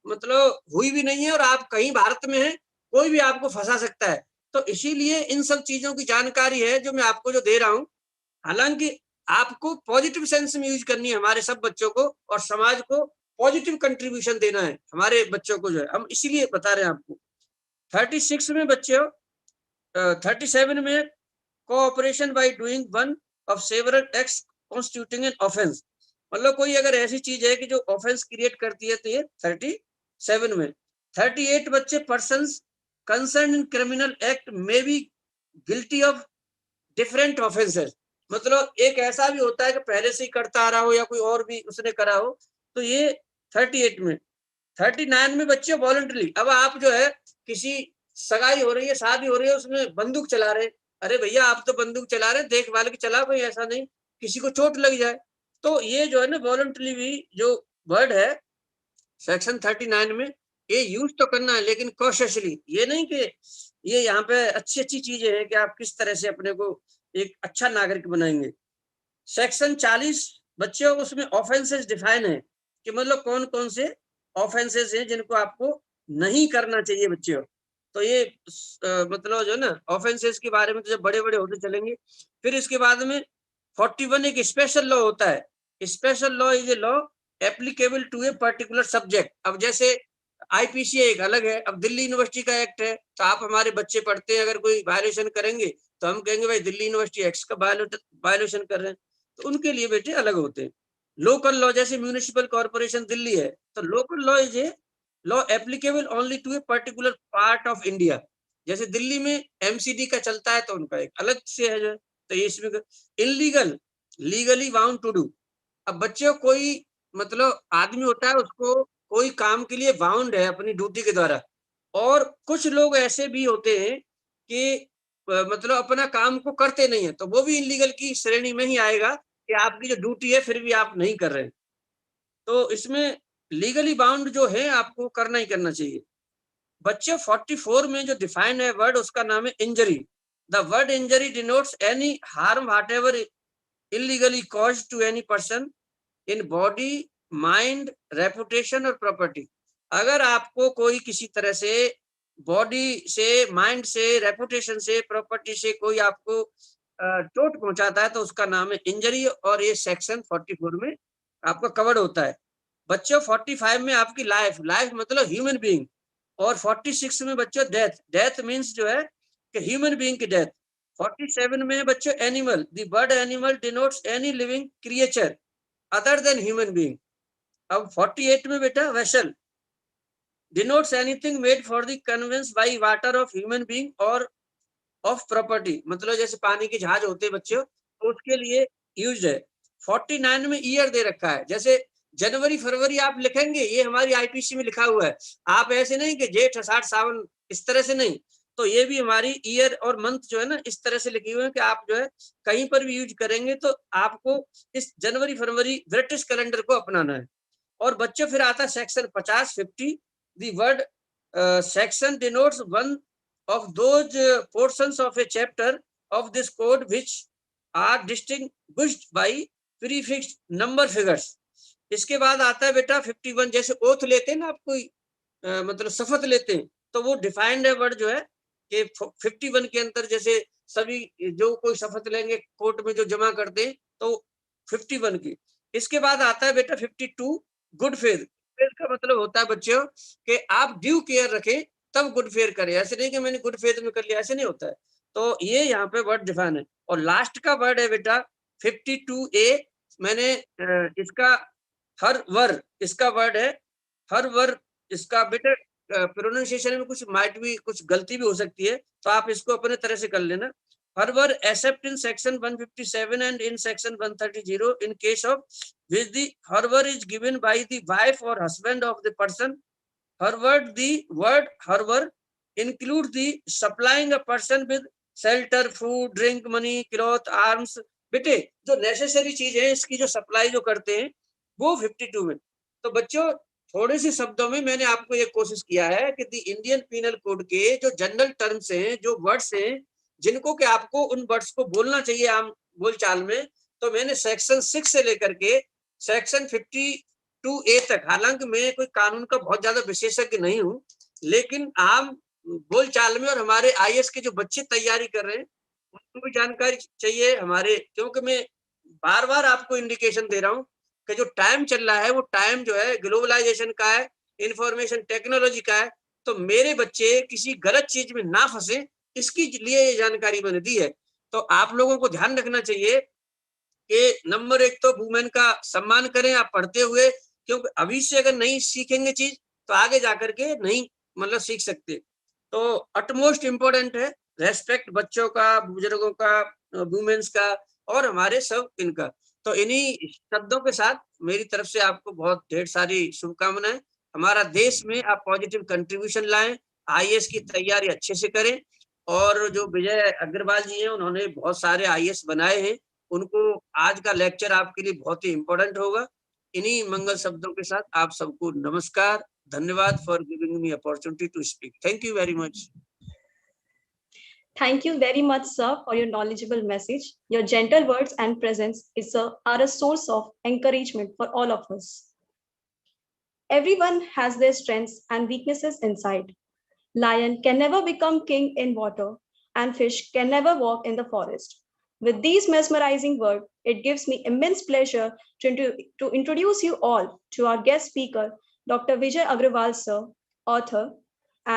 मतलब हुई भी नहीं है और आप कहीं भारत में हैं, कोई भी आपको फंसा सकता है। तो इसीलिए इन सब चीजों की जानकारी है जो मैं आपको जो दे रहा हूँ। हालांकि आपको पॉजिटिव सेंस में यूज करनी है हमारे सब बच्चों को, और समाज को पॉजिटिव कंट्रीब्यूशन देना है हमारे बच्चों को जो है, हम इसीलिए बता रहे हैं आपको। 36 में बच्चों 37 में cooperation by doing one of several acts constituting an offence. मतलब कोई अगर ऐसी चीज है कि जो ऑफेंस क्रिएट करती है तो ये 37 में। 38 बच्चे persons concern in criminal act में be guilty of different offences. मतलब एक ऐसा भी होता है कि पहले से ही करता आ रहा हो या कोई और भी उसने करा हो, तो ये 38 में, 39 में बच्चे वॉलंटरी। अब आप जो है किसी सगाई हो रही है, शादी हो रही है, उसमें बंदूक चला रहे, अरे भैया आप तो बंदूक चला रहे, देखभाल के चला भाई, ऐसा नहीं किसी को चोट लग जाए। तो ये जो है ना वॉलंटरी भी जो वर्ड है सेक्शन 39 में, ये यूज तो करना है लेकिन कॉशियसली। ये नहीं कि ये यहाँ पे अच्छी अच्छी चीजें हैं कि आप किस तरह से अपने को एक अच्छा नागरिक बनाएंगे। सेक्शन 40 बच्चों, उसमें ऑफेंसेस डिफाइन है कि मतलब कौन कौन से ऑफेंसेस हैं जिनको आपको नहीं करना चाहिए बच्चों। तो ये मतलब जो है ना ऑफेंसेस के बारे में तो जब बड़े बड़े होते चलेंगे। फिर इसके बाद में 41 एक स्पेशल लॉ होता है। Special law is a law applicable to a particular subject. अब जैसे आईपीसी एक अलग है, अब दिल्ली यूनिवर्सिटी का एक्ट है, तो आप हमारे बच्चे पढ़ते हैं, अगर कोई वायलेशन करेंगे तो हम कहेंगे भाई दिल्ली यूनिवर्सिटी एक्ट का वायलेशन कर रहे हैं, तो उनके लिए बेटे अलग होते हैं। लोकल लॉ, जैसे म्यूनिसिपल कॉर्पोरेशन दिल्ली है, तो local law is a law applicable only to a particular part of India. जैसे दिल्ली में एमसीडी का चलता है तो उनका एक अलग से है जो है। तो ये इसमें illegal, legally bound to do. अब बच्चों कोई मतलब आदमी होता है, उसको कोई काम के लिए बाउंड है अपनी ड्यूटी के द्वारा, और कुछ लोग ऐसे भी होते हैं कि मतलब अपना काम को करते नहीं है, तो वो भी इनलीगल की श्रेणी में ही आएगा कि आपकी जो ड्यूटी है फिर भी आप नहीं कर रहे हैं। तो इसमें लीगली बाउंड जो है आपको करना ही करना चाहिए। बच्चे 44 में जो डिफाइंड है वर्ड, उसका नाम है injury. The word injury denotes any harm whatever illegally caused to any person in body, mind, reputation और प्रॉपर्टी। अगर आपको कोई किसी तरह से बॉडी से, माइंड से, रेपुटेशन से, प्रॉपर्टी से कोई आपको चोट पहुंचाता है तो उसका नाम है इंजरी, और ये सेक्शन 44 में आपका कवर्ड होता है। बच्चों 45 में आपकी लाइफ, लाइफ मतलब ह्यूमन बीइंग, और 46 में बच्चों डेथ, डेथ मीन्स जो है कि ह्यूमन बीइंग की डेथ। 47 में बच्चों animal, the word animal denotes any living creature other than human being. अब 48 में बेटा vessel denotes anything made for the conveyance by water of human being और ऑफ प्रॉपर्टी, मतलब जैसे पानी के जहाज होते हैं बच्चों, तो उसके लिए यूज है। 49 में ईयर दे रखा है, जैसे जनवरी फरवरी आप लिखेंगे, ये हमारी आईपीसी में लिखा हुआ है, आप ऐसे नहीं कि जेठ अषाढ़ सावन इस तरह से नहीं, तो ये भी हमारी ईयर और मंथ जो है ना इस तरह से लिखी हुई है कि आप जो है कहीं पर भी यूज करेंगे तो आपको इस जनवरी फरवरी ब्रिटिश कैलेंडर को अपनाना है। और बच्चों फिर आता है section 50 the word section denotes one of those portions of a chapter of this code which are distinguished by prefixed number figures। इसके बाद आता है बेटा 51, जैसे ओथ लेते हैं ना आप कोई मतलब शपथ लेते हैं, तो वो डिफाइंड है वर्ड जो है कि 51 के अंदर, जैसे सभी जो कोई शपथ लेंगे कोर्ट में जो जमा करते हैं तो 51 की। इसके बाद आता है बेटा 52 गुड फेथ। का मतलब होता है बच्चों कि आप ड्यू केयर रखें तब गुड फेयर करें, ऐसे नहीं कि मैंने गुड फेथ में कर लिया, ऐसे नहीं होता है। तो ये यहाँ पे वर्ड डिफाइन है। और लास्ट का वर्ड है बेटा 52A, मैंने इसका हर वर, इसका वर्ड है हर वर, इसका बेटा प्रोनाउंसिएशन में कुछ माइट भी कुछ गलती भी हो सकती है, तो आप इसको अपने तरह से कर लेना। However except in section 157 and in section 130 in case of which the herver is given by the wife or husband of the person. Herver, the word herver includes the supplying a person with shelter, food, drink, money, cloth, arms। बेटे जो necessary चीज है इसकी जो supply जो करते हैं वो 52 में। तो बच्चों थोड़े से शब्दों में मैंने आपको ये कोशिश किया है कि दी इंडियन पीनल कोड के जो जनरल टर्म्स हैं, जो वर्ड्स हैं, जिनको कि आपको उन वर्ड्स को बोलना चाहिए आम बोलचाल में, तो मैंने सेक्शन 6 से लेकर के सेक्शन 52A तक, हालांकि मैं कोई कानून का बहुत ज्यादा विशेषज्ञ नहीं हूं, लेकिन आम बोलचाल में और हमारे आईएएस के जो बच्चे तैयारी कर रहे हैं उनको भी जानकारी चाहिए हमारे, क्योंकि मैं बार बार आपको इंडिकेशन दे रहा हूं कि जो टाइम चल रहा है वो टाइम जो है ग्लोबलाइजेशन का है, इंफॉर्मेशन टेक्नोलॉजी का है, तो मेरे बच्चे किसी गलत चीज में ना फंसे इसके लिए ये जानकारी मैंने दी है। तो आप लोगों को ध्यान रखना चाहिए कि नंबर 1 तो वुमेन का सम्मान करें आप पढ़ते हुए, क्योंकि अभी से अगर नहीं सीखेंगे चीज तो आगे जाकर के नहीं मतलब सीख सकते। तो अटमोस्ट इम्पोर्टेंट है रेस्पेक्ट बच्चों का, बुजुर्गों का, वुमेन्स का और हमारे सब इनका। तो इन्हीं शब्दों के साथ मेरी तरफ से आपको बहुत ढेर सारी शुभकामनाएं। हमारा देश में आप पॉजिटिव कंट्रीब्यूशन लाएं, आईएएस की तैयारी अच्छे से करें। और जो विजय अग्रवाल जी हैं, उन्होंने बहुत सारे आईएएस बनाए हैं, उनको आज का लेक्चर आपके लिए बहुत ही इम्पोर्टेंट होगा। इन्हीं मंगल शब्दों के साथ आप सबको नमस्कार, धन्यवाद for giving me opportunity to speak. Thank you very much. Thank you very much, sir, for your knowledgeable message. Your gentle words and presence are a source of encouragement for all of us. Everyone has their strengths and weaknesses inside. Lion can never become king in water, and fish can never walk in the forest. With these mesmerizing words, it gives me immense pleasure to introduce you all to our guest speaker, Dr. Vijay Agrawal, sir, author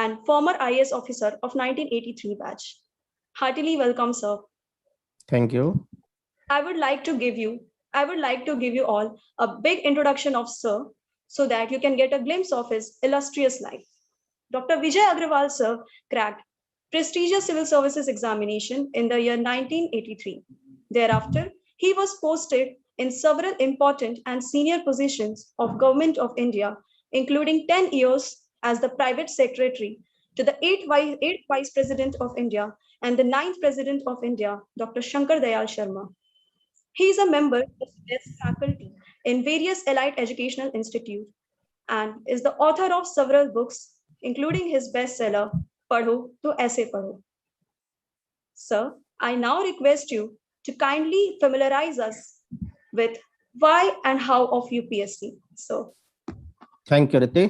and former IAS officer of 1983 batch. Heartily welcome, sir. Thank you. I would like to give you all a big introduction of sir, so that you can get a glimpse of his illustrious life. Dr. Vijay Agrawal, sir, cracked prestigious civil services examination in the year 1983. Thereafter, he was posted in several important and senior positions of Government of India, including 10 years as the private secretary to the 8th Vice President of India and the 9th President of India, Dr. Shankar Dayal Sharma. He is a member of the best faculty in various allied educational institutes and is the author of several books, including his bestseller, Padho to Aise Padho. Sir, I now request you to kindly familiarize us with why and how of UPSC. So, thank you रिति।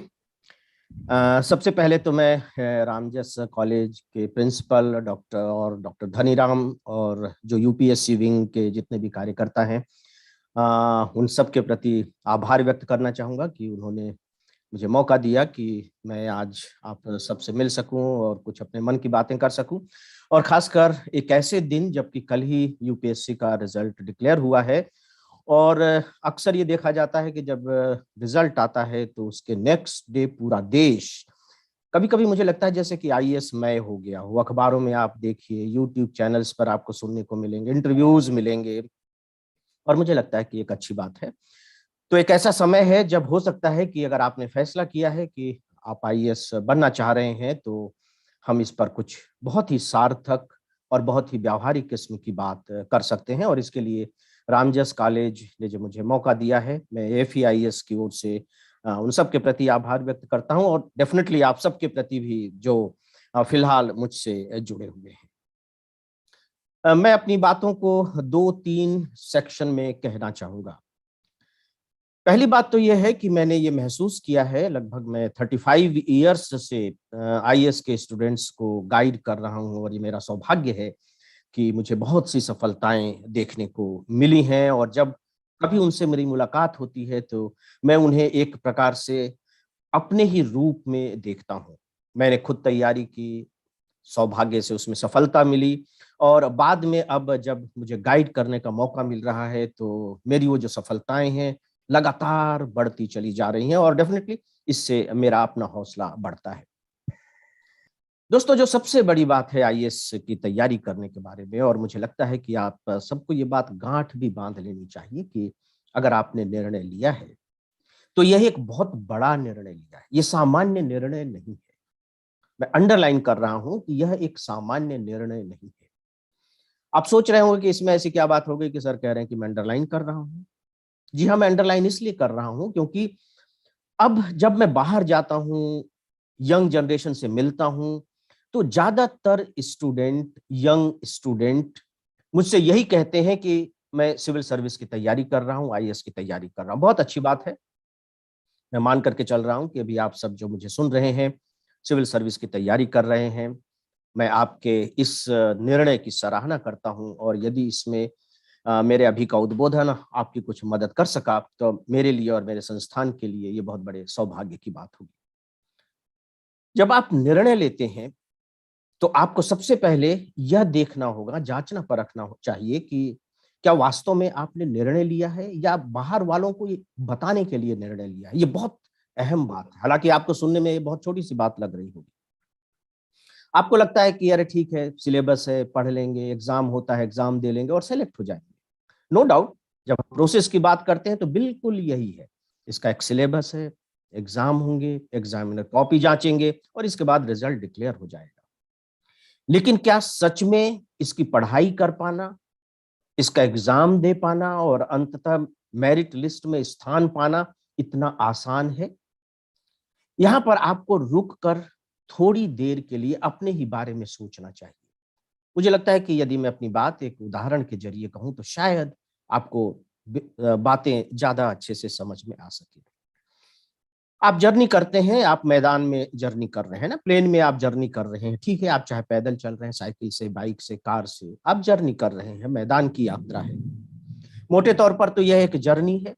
सबसे पहले तो मैं Ramjas college के principal doctor Dhaniram और जो UPSC wing के जितने भी कार्यकर्ता हैं, उन सब के प्रति आभार व्यक्त करना चाहूँगा कि उन्होंने मुझे मौका दिया कि मैं आज आप सबसे मिल सकूं और कुछ अपने मन की बातें कर सकूं। और खासकर एक ऐसे दिन जबकि कल ही यूपीएससी का रिजल्ट डिक्लेयर हुआ है, और अक्सर ये देखा जाता है कि जब रिजल्ट आता है तो उसके नेक्स्ट डे पूरा देश, कभी कभी मुझे लगता है जैसे कि आईएएस मय हो गया हो। अखबारों में आप देखिए, यूट्यूब चैनल्स पर आपको सुनने को मिलेंगे, इंटरव्यूज मिलेंगे, और मुझे लगता है कि एक अच्छी बात है। तो एक ऐसा समय है जब हो सकता है कि अगर आपने फैसला किया है कि आप आईएएस बनना चाह रहे हैं, तो हम इस पर कुछ बहुत ही सार्थक और बहुत ही व्यावहारिक किस्म की बात कर सकते हैं। और इसके लिए रामजस कॉलेज ने जो मुझे मौका दिया है, मैं एफईआईएस की ओर से उन सब के प्रति आभार व्यक्त करता हूं, और डेफिनेटली आप सब के प्रति भी जो फिलहाल मुझसे जुड़े हुए हैं। मैं अपनी बातों को 2-3 सेक्शन में कहना चाहूंगा। पहली बात तो यह है कि मैंने ये महसूस किया है, लगभग मैं 35 इयर्स से आईएएस के स्टूडेंट्स को गाइड कर रहा हूं, और ये मेरा सौभाग्य है कि मुझे बहुत सी सफलताएं देखने को मिली हैं। और जब कभी उनसे मेरी मुलाकात होती है तो मैं उन्हें एक प्रकार से अपने ही रूप में देखता हूं। मैंने खुद तैयारी की, सौभाग्य से उसमें सफलता मिली, और बाद में अब जब मुझे गाइड करने का मौका मिल रहा है तो मेरी वो जो सफलताएं हैं लगातार बढ़ती चली जा रही हैं, और डेफिनेटली इससे मेरा अपना हौसला बढ़ता है। दोस्तों, जो सबसे बड़ी बात है आईएएस की तैयारी करने के बारे में, और मुझे लगता है कि आप सबको ये बात गांठ भी बांध लेनी चाहिए कि अगर आपने निर्णय लिया है तो यह एक बहुत बड़ा निर्णय लिया है। ये सामान्य निर्णय नहीं है। मैं अंडरलाइन कर रहा हूं कि यह एक सामान्य निर्णय नहीं है। आप सोच रहे होंगे कि इसमें ऐसी क्या बात हो गई कि सर कह रहे हैं कि मैं अंडरलाइन कर रहा हूं। जी हाँ, मैं अंडरलाइन इसलिए कर रहा हूं क्योंकि अब जब मैं बाहर जाता हूं, यंग जनरेशन से मिलता हूं, तो ज्यादातर यंग स्टूडेंट मुझसे यही कहते हैं कि मैं सिविल सर्विस की तैयारी कर रहा हूं, आईएएस की तैयारी कर रहा हूं। बहुत अच्छी बात है। मैं मान करके चल रहा हूं कि अभी आप सब जो मुझे सुन रहे हैं सिविल सर्विस की तैयारी कर रहे हैं। मैं आपके इस निर्णय की सराहना करता हूं, और यदि इसमें मेरे अभी का उद्बोधन आपकी कुछ मदद कर सका तो मेरे लिए और मेरे संस्थान के लिए ये बहुत बड़े सौभाग्य की बात होगी। जब आप निर्णय लेते हैं तो आपको सबसे पहले यह देखना होगा, जांचना परखना चाहिए कि क्या वास्तव में आपने निर्णय लिया है या बाहर वालों को ये बताने के लिए निर्णय लिया है। ये बहुत अहम बात है। हालांकि आपको सुनने में ये बहुत छोटी सी बात लग रही होगी। आपको लगता है कि अरे ठीक है, सिलेबस है, पढ़ लेंगे, एग्जाम होता है, एग्जाम दे लेंगे और सेलेक्ट हो जाएंगे। नो डाउट जब प्रोसेस की बात करते हैं तो बिल्कुल यही है। इसका एक सिलेबस है, एग्जाम होंगे, एग्जामिनर कॉपी जांचेंगे और इसके बाद रिजल्ट डिक्लेयर हो जाएगा। लेकिन क्या सच में इसकी पढ़ाई कर पाना, इसका एग्जाम दे पाना और अंततः मेरिट लिस्ट में स्थान पाना इतना आसान है? यहां पर आपको रुक कर थोड़ी देर के लिए अपने ही बारे में सोचना चाहिए। मुझे लगता है कि यदि मैं अपनी बात एक उदाहरण के जरिए कहूं तो शायद आपको बातें ज्यादा अच्छे से समझ में आ सके। आप जर्नी करते हैं, आप मैदान में जर्नी कर रहे हैं ना, प्लेन में आप जर्नी कर रहे हैं, ठीक है, आप चाहे पैदल चल रहे हैं, साइकिल से, बाइक से, कार से, आप जर्नी कर रहे हैं, मैदान की यात्रा है। मोटे तौर पर तो यह एक जर्नी है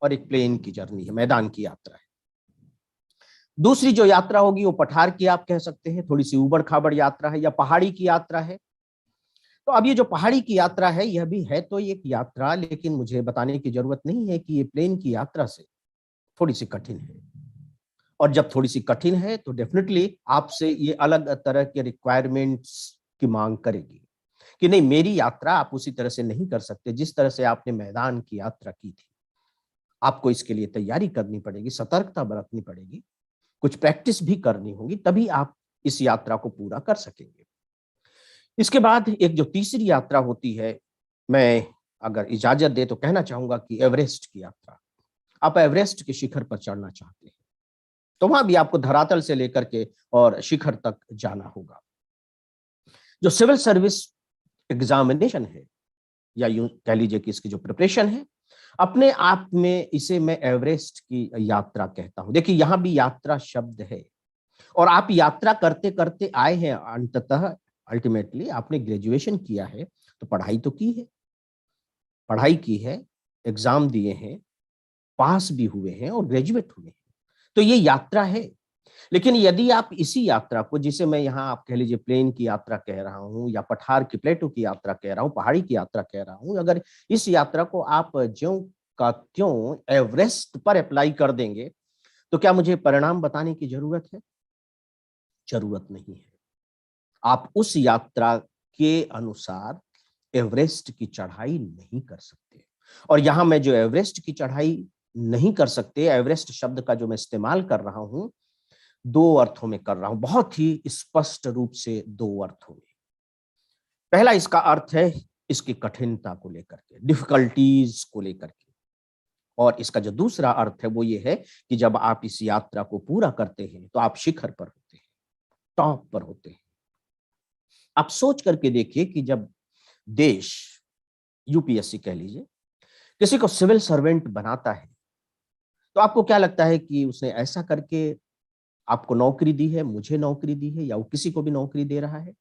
और एक प्लेन की जर्नी है, मैदान की यात्रा है। दूसरी जो यात्रा होगी वो पठार की आप कह सकते हैं, थोड़ी सी उबड़ खाबड़ यात्रा है या पहाड़ी की यात्रा है। तो अब ये जो पहाड़ी की यात्रा है यह भी है तो एक यात्रा, लेकिन मुझे बताने की जरूरत नहीं है कि ये प्लेन की यात्रा से थोड़ी सी कठिन है। और जब थोड़ी सी कठिन है तो डेफिनेटली आपसे ये अलग तरह के रिक्वायरमेंट्स की मांग करेगी कि नहीं, मेरी यात्रा आप उसी तरह से नहीं कर सकते जिस तरह से आपने मैदान की यात्रा की थी। आपको इसके लिए तैयारी करनी पड़ेगी, सतर्कता बरतनी पड़ेगी, कुछ प्रैक्टिस भी करनी होगी, तभी आप इस यात्रा को पूरा कर सकेंगे। इसके बाद एक जो तीसरी यात्रा होती है, मैं अगर इजाजत दे तो कहना चाहूंगा कि एवरेस्ट की यात्रा। आप एवरेस्ट के शिखर पर चढ़ना चाहते हैं तो वहां भी आपको धरातल से लेकर के और शिखर तक जाना होगा। जो सिविल सर्विस एग्जामिनेशन है या यूं कह लीजिए कि इसकी जो प्रिपरेशन है, अपने आप में इसे मैं एवरेस्ट की यात्रा कहता हूं। देखिए यहां भी यात्रा शब्द है और आप यात्रा करते करते आए हैं, अंततः अल्टीमेटली आपने ग्रेजुएशन किया है तो पढ़ाई तो की है, पढ़ाई की है, एग्जाम दिए हैं, पास भी हुए हैं और ग्रेजुएट हुए हैं, तो ये यात्रा है। लेकिन यदि आप इसी यात्रा को, जिसे मैं यहाँ आप कह लीजिए प्लेन की यात्रा कह रहा हूँ या पठार की, प्लेटो की यात्रा कह रहा हूँ, पहाड़ी की यात्रा कह रहा हूँ, अगर इस यात्रा को आप ज्यों का त्यों एवरेस्ट पर अप्लाई कर देंगे तो क्या मुझे परिणाम बताने की जरूरत है? जरूरत नहीं है। आप उस यात्रा के अनुसार एवरेस्ट की चढ़ाई नहीं कर सकते। और यहां मैं जो एवरेस्ट की चढ़ाई नहीं कर सकते, एवरेस्ट शब्द का जो मैं इस्तेमाल कर रहा हूं, दो अर्थों में कर रहा हूं, बहुत ही स्पष्ट रूप से दो अर्थों में। पहला इसका अर्थ है इसकी कठिनता को लेकर के, डिफिकल्टीज को लेकर के, और इसका जो दूसरा अर्थ है वो ये है कि जब आप इस यात्रा को पूरा करते हैं तो आप शिखर पर होते हैं, टॉप पर होते हैं। आप सोच करके देखिए कि जब देश, यूपीएससी कह लीजिए, किसी को सिविल सर्वेंट बनाता है तो आपको क्या लगता है कि उसने ऐसा करके आपको नौकरी दी है, मुझे नौकरी दी है, या वो किसी को भी नौकरी दे रहा है?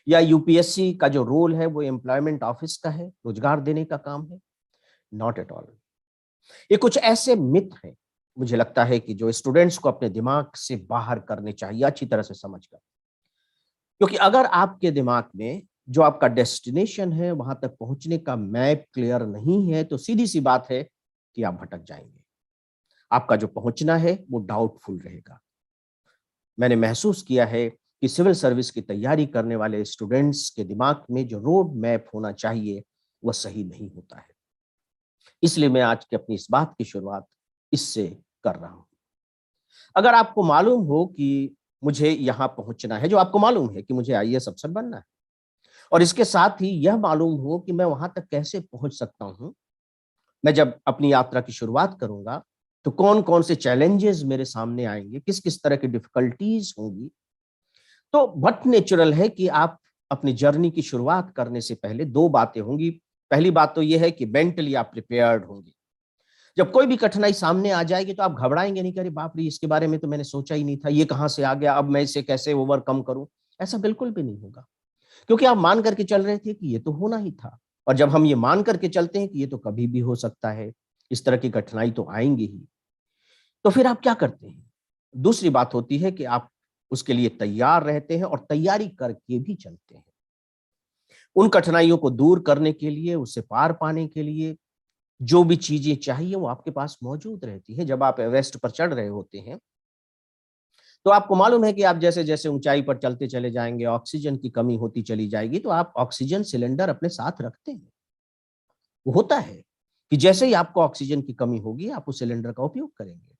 या यूपीएससी का जो रोल है वो एम्प्लॉयमेंट ऑफिस का है, रोजगार देने का काम है? Not at all. ये कुछ ऐसे मिथ हैं, मुझे लगता है कि जो स्टूडेंट्स को अपने दिमाग से बाहर करने चाहिए अच्छी तरह से समझकर। क्योंकि अगर आपके दिमाग में जो आपका डेस्टिनेशन है वहां तक पहुंचने का मैप क्लियर नहीं है तो सीधी सी बात है कि आप भटक जाएंगे। आपका जो पहुंचना है वो डाउटफुल रहेगा। मैंने महसूस किया है कि सिविल सर्विस की तैयारी करने वाले स्टूडेंट्स के दिमाग में जो रोड मैप होना चाहिए वह सही नहीं होता है। इसलिए मैं आज की अपनी इस बात की शुरुआत इससे कर रहा हूं। अगर आपको मालूम हो कि मुझे यहां पहुंचना है, जो आपको मालूम है कि मुझे आईएएस अफसर बनना है, और इसके साथ ही यह मालूम हो कि मैं वहां तक कैसे पहुंच सकता हूं, मैं जब अपनी यात्रा की शुरुआत करूंगा तो कौन कौन से चैलेंजेस मेरे सामने आएंगे, किस किस तरह की डिफिकल्टीज होंगी, तो बहुत नेचुरल है कि आप अपनी जर्नी की शुरुआत करने से पहले दो बातें होंगी। पहली बात तो यह है कि मेंटली आप प्रिपेयर्ड होंगे। जब कोई भी कठिनाई सामने आ जाएगी तो आप घबराएंगे नहीं कि अरे बाप रे, इसके बारे में तो मैंने सोचा ही नहीं था, ये कहां से आ गया, अब मैं इसे कैसे ओवरकम करूं। ऐसा बिल्कुल भी नहीं होगा, क्योंकि आप मान करके चल रहे थे कि ये तो होना ही था। और जब हम ये मान करके चलते हैं कि ये तो कभी भी हो सकता है, इस तरह की कठिनाई तो आएंगी ही, तो फिर आप क्या करते हैं? दूसरी बात होती है कि आप उसके लिए तैयार रहते हैं और तैयारी करके भी चलते हैं। उन कठिनाइयों को दूर करने के लिए, उससे पार पाने के लिए जो भी चीजें चाहिए वो आपके पास मौजूद रहती है। जब आप एवरेस्ट पर चढ़ रहे होते हैं तो आपको मालूम है कि आप जैसे जैसे ऊंचाई पर चलते चले जाएंगे, ऑक्सीजन की कमी होती चली जाएगी, तो आप ऑक्सीजन सिलेंडर अपने साथ रखते हैं। वो होता है कि जैसे ही आपको ऑक्सीजन की कमी होगी आप उस सिलेंडर का उपयोग करेंगे।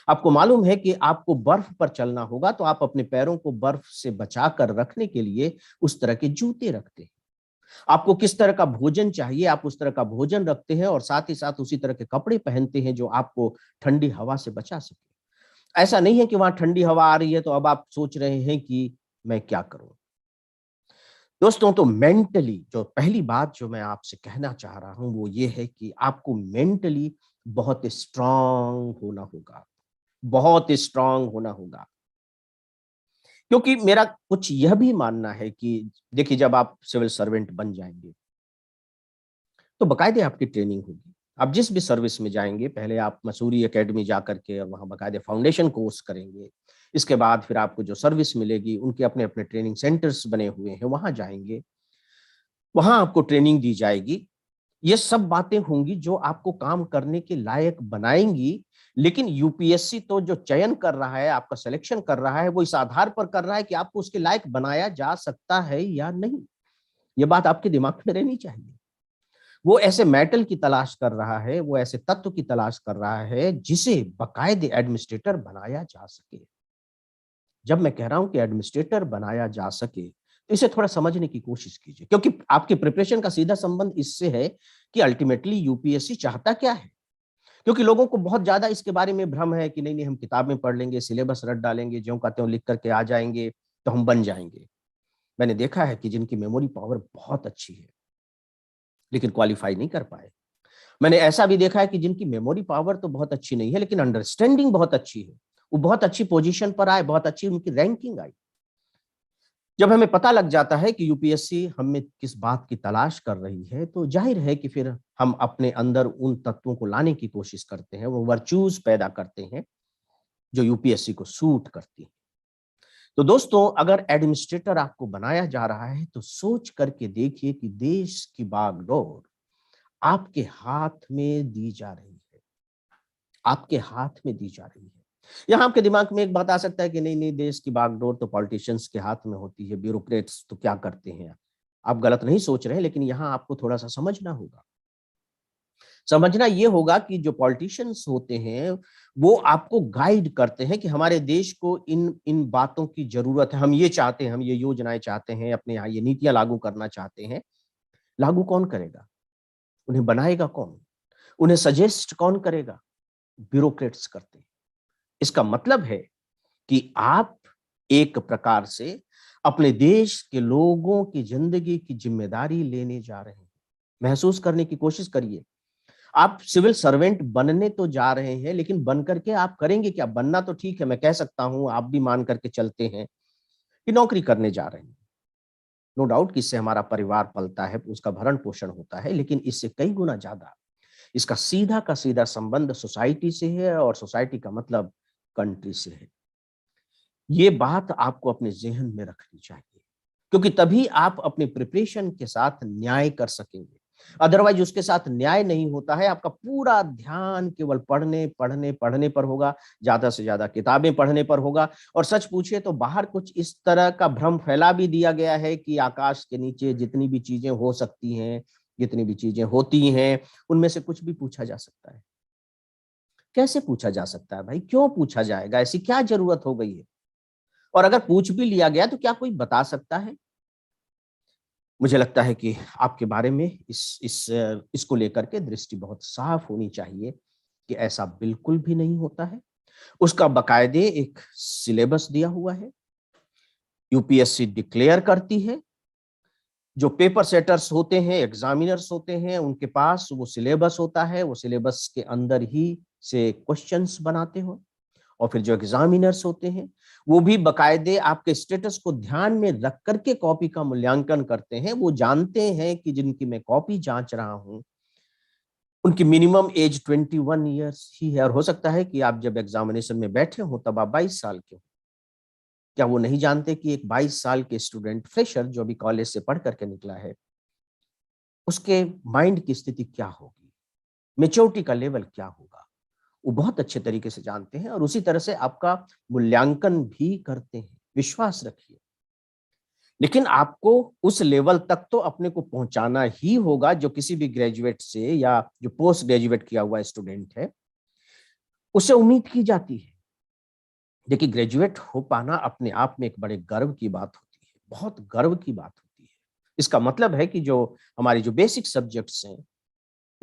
आपको मालूम है कि आपको बर्फ पर चलना होगा तो आप अपने पैरों को बर्फ से बचा कर रखने के लिए उस तरह के जूते रखते हैं। आपको किस तरह का भोजन चाहिए आप उस तरह का भोजन रखते हैं और साथ ही साथ उसी तरह के कपड़े पहनते हैं जो आपको ठंडी हवा से बचा सके। ऐसा नहीं है कि वहां ठंडी हवा आ रही है तो अब आप सोच रहे हैं कि मैं क्या करूं। दोस्तों, तो मेंटली जो पहली बात जो मैं आपसे कहना चाह रहा हूं वो ये है कि आपको मेंटली बहुत स्ट्रांग होना होगा, बहुत स्ट्रांग होना होगा। क्योंकि मेरा कुछ यह भी मानना है कि देखिए, जब आप सिविल सर्वेंट बन जाएंगे तो बाकायदे आपकी ट्रेनिंग होगी। आप जिस भी सर्विस में जाएंगे पहले आप मसूरी एकेडमी जा करके वहाँ बाकायदे फाउंडेशन कोर्स करेंगे। इसके बाद फिर आपको जो सर्विस मिलेगी उनके अपने अपने ट्रेनिंग सेंटर्स बने हुए हैं, वहाँ जाएंगे, वहाँ आपको ट्रेनिंग दी जाएगी। ये सब बातें होंगी जो आपको काम करने के लायक बनाएंगी। लेकिन यूपीएससी तो जो चयन कर रहा है, आपका सिलेक्शन कर रहा है, वो इस आधार पर कर रहा है कि आपको उसके लायक बनाया जा सकता है या नहीं। ये बात आपके दिमाग में रहनी चाहिए। वो ऐसे मेटल की तलाश कर रहा है, वो ऐसे तत्व की तलाश कर रहा है जिसे बाकायदे एडमिनिस्ट्रेटर बनाया जा सके। जब मैं कह रहा हूं कि एडमिनिस्ट्रेटर बनाया जा सके तो इसे थोड़ा समझने की कोशिश कीजिए, क्योंकि आपकी प्रिपरेशन का सीधा संबंध इससे है कि अल्टीमेटली यूपीएससी चाहता क्या है। क्योंकि लोगों को बहुत ज्यादा इसके बारे में भ्रम है कि नहीं नहीं हम किताबें पढ़ लेंगे, सिलेबस रट डालेंगे, ज्यों का त्यों लिख करके आ जाएंगे तो हम बन जाएंगे। मैंने देखा है कि जिनकी मेमोरी पावर बहुत अच्छी है लेकिन क्वालिफाई नहीं कर पाए। मैंने ऐसा भी देखा है कि जिनकी मेमोरी पावर तो बहुत अच्छी नहीं है लेकिन अंडरस्टैंडिंग बहुत अच्छी है, वो बहुत अच्छी पोजीशन पर आए, बहुत अच्छी उनकी रैंकिंग आई। जब हमें पता लग जाता है कि यूपीएससी हमें किस बात की तलाश कर रही है तो जाहिर है कि फिर हम अपने अंदर उन तत्वों को लाने की कोशिश करते हैं, वो वर्च्यूज पैदा करते हैं जो यूपीएससी को सूट करती है। तो दोस्तों, अगर एडमिनिस्ट्रेटर आपको बनाया जा रहा है तो सोच करके देखिए कि देश की बागडोर आपके हाथ में दी जा रही है, आपके हाथ में दी जा रही है। यहाँ आपके दिमाग में एक बात आ सकता है कि नहीं नहीं, देश की बागडोर तो पॉलिटिशियंस के हाथ में होती है, ब्यूरोक्रेट्स तो क्या करते हैं। आप गलत नहीं सोच रहे हैं, लेकिन यहाँ आपको थोड़ा सा समझना होगा। समझना ये होगा कि जो पॉलिटिशियंस होते हैं वो आपको गाइड करते हैं कि हमारे देश को इन इन बातों की जरूरत है, हम ये चाहते हैं, हम ये योजनाएं चाहते हैं, अपने यहाँ ये नीतियां लागू करना चाहते हैं। लागू कौन करेगा? उन्हें बनाएगा कौन? उन्हें सजेस्ट कौन करेगा? ब्यूरोक्रेट्स करते हैं। इसका मतलब है कि आप एक प्रकार से अपने देश के लोगों की जिंदगी की जिम्मेदारी लेने जा रहे हैं। महसूस करने की कोशिश करिए, आप सिविल सर्वेंट बनने तो जा रहे हैं लेकिन बन करके आप करेंगे क्या? बनना तो ठीक है, मैं कह सकता हूं, आप भी मान करके चलते हैं कि नौकरी करने जा रहे हैं। नो डाउट कि इससे हमारा परिवार पलता है, उसका भरण पोषण होता है, लेकिन इससे कई गुना ज्यादा इसका सीधा का सीधा संबंध सोसाइटी से है, और सोसाइटी का मतलब कंट्री से है। ये बात आपको अपने जहन में रखनी चाहिए, क्योंकि तभी आप अपने प्रिपरेशन के साथ न्याय कर सकेंगे। अदरवाइज उसके साथ न्याय नहीं होता है। आपका पूरा ध्यान केवल पढ़ने पढ़ने पढ़ने पर होगा, ज्यादा से ज्यादा किताबें पढ़ने पर होगा। और सच पूछिए तो बाहर कुछ इस तरह का भ्रम फैला भी दिया गया है कि आकाश के नीचे जितनी भी चीजें हो सकती हैं, जितनी भी चीजें होती हैं, उनमें से कुछ भी पूछा जा सकता है। कैसे पूछा जा सकता है भाई? क्यों पूछा जाएगा? ऐसी क्या जरूरत हो गई है? और अगर पूछ भी लिया गया तो क्या कोई बता सकता है? मुझे लगता है कि आपके बारे में इसको लेकर के दृष्टि बहुत साफ होनी चाहिए कि ऐसा बिल्कुल भी नहीं होता है। उसका बाकायदे एक सिलेबस दिया हुआ है, यूपीएससी डिक्लेयर करती है। जो पेपर सेटर्स होते हैं, एग्जामिनर्स होते हैं, उनके पास वो सिलेबस होता है, वो सिलेबस के अंदर ही से क्वेश्चंस बनाते हो। और फिर जो एग्जामिनर्स होते हैं वो भी बाकायदे आपके स्टेटस को ध्यान में रख करके कॉपी का मूल्यांकन करते हैं। वो जानते हैं कि जिनकी मैं कॉपी जांच रहा हूं उनकी मिनिमम एज 21 ईयर्स ही है, और हो सकता है कि आप जब एग्जामिनेशन में बैठे हो तब आप 22 साल के हो। क्या वो नहीं जानते कि एक 22 साल के स्टूडेंट, फ्रेशर जो अभी कॉलेज से पढ़ करके निकला है, उसके माइंड की स्थिति क्या होगी, मेच्योरिटी का लेवल क्या होगा, वो बहुत अच्छे तरीके से जानते हैं। और उसी तरह से आपका मूल्यांकन भी करते हैं, विश्वास रखिए। लेकिन आपको उस लेवल तक तो अपने को पहुंचाना ही होगा जो किसी भी ग्रेजुएट से या जो पोस्ट ग्रेजुएट किया हुआ स्टूडेंट है उससे उम्मीद की जाती है। देखिए, ग्रेजुएट हो पाना अपने आप में एक बड़े गर्व की बात होती है, बहुत गर्व की बात होती है। इसका मतलब है कि जो हमारी जो बेसिक सब्जेक्ट्स हैं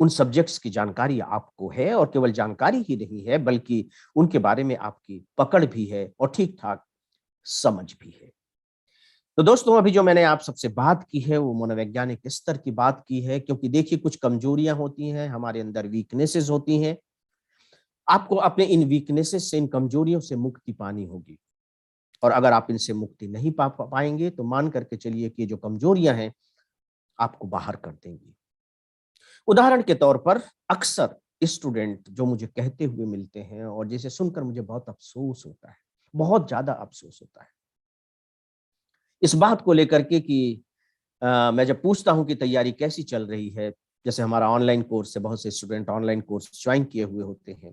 उन सब्जेक्ट्स की जानकारी आपको है, और केवल जानकारी ही नहीं है बल्कि उनके बारे में आपकी पकड़ भी है और ठीक ठाक समझ भी है। तो दोस्तों, अभी जो मैंने आप सबसे बात की है वो मनोवैज्ञानिक स्तर की बात की है, क्योंकि देखिए कुछ कमजोरियां होती हैं, हमारे अंदर वीकनेसेस होती हैं। आपको अपने इन वीकनेसेस से, इन कमजोरियों से मुक्ति पानी होगी, और अगर आप इनसे मुक्ति नहीं पाएंगे तो मान करके चलिए कि जो कमजोरियां हैं आपको बाहर कर देंगी। उदाहरण के तौर पर अक्सर स्टूडेंट जो मुझे कहते हुए मिलते हैं और जिसे सुनकर मुझे बहुत अफसोस होता है, बहुत ज्यादा अफसोस होता है इस बात को लेकर के कि मैं जब पूछता हूं कि तैयारी कैसी चल रही है, जैसे हमारा ऑनलाइन कोर्स है, बहुत से स्टूडेंट ऑनलाइन कोर्स ज्वाइन किए हुए होते हैं,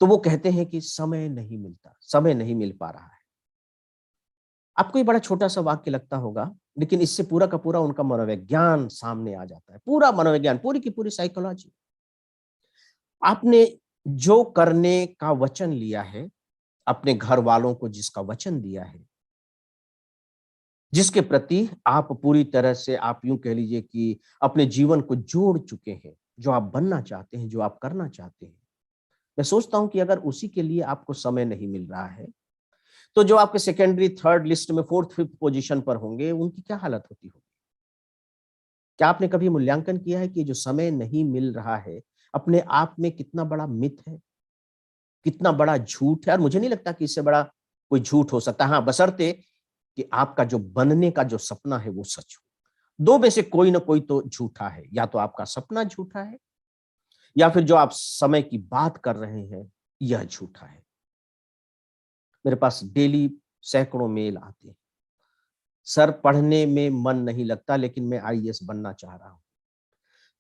तो वो कहते हैं कि समय नहीं मिलता, समय नहीं मिल पा रहा है। आपको ये बड़ा छोटा सा वाक्य लगता होगा, लेकिन इससे पूरा का पूरा उनका मनोविज्ञान सामने आ जाता है, पूरा मनोविज्ञान, पूरी की पूरी साइकोलॉजी। आपने जो करने का वचन लिया है, अपने घर वालों को जिसका वचन दिया है, जिसके प्रति आप पूरी तरह से, आप यूं कह लीजिए कि अपने जीवन को जोड़ चुके हैं, जो आप बनना चाहते हैं, जो आप करना चाहते हैं, मैं सोचता हूं कि अगर उसी के लिए आपको समय नहीं मिल रहा है तो जो आपके सेकेंडरी थर्ड लिस्ट में फोर्थ फिफ्थ पोजीशन पर होंगे उनकी क्या हालत होती होगी। क्या आपने कभी मूल्यांकन किया है कि जो समय नहीं मिल रहा है अपने आप में कितना बड़ा मिथ है, कितना बड़ा झूठ है? और मुझे नहीं लगता कि इससे बड़ा कोई झूठ हो सकता। हाँ, बशर्ते कि आपका जो बनने का जो सपना है वो सच हो। दो में से कोई ना कोई तो झूठा है, या तो आपका सपना झूठा है या फिर जो आप समय की बात कर रहे हैं यह झूठा है। मेरे पास डेली सैकड़ों मेल आते हैं, सर पढ़ने में मन नहीं लगता लेकिन मैं आईएएस बनना चाह रहा हूं।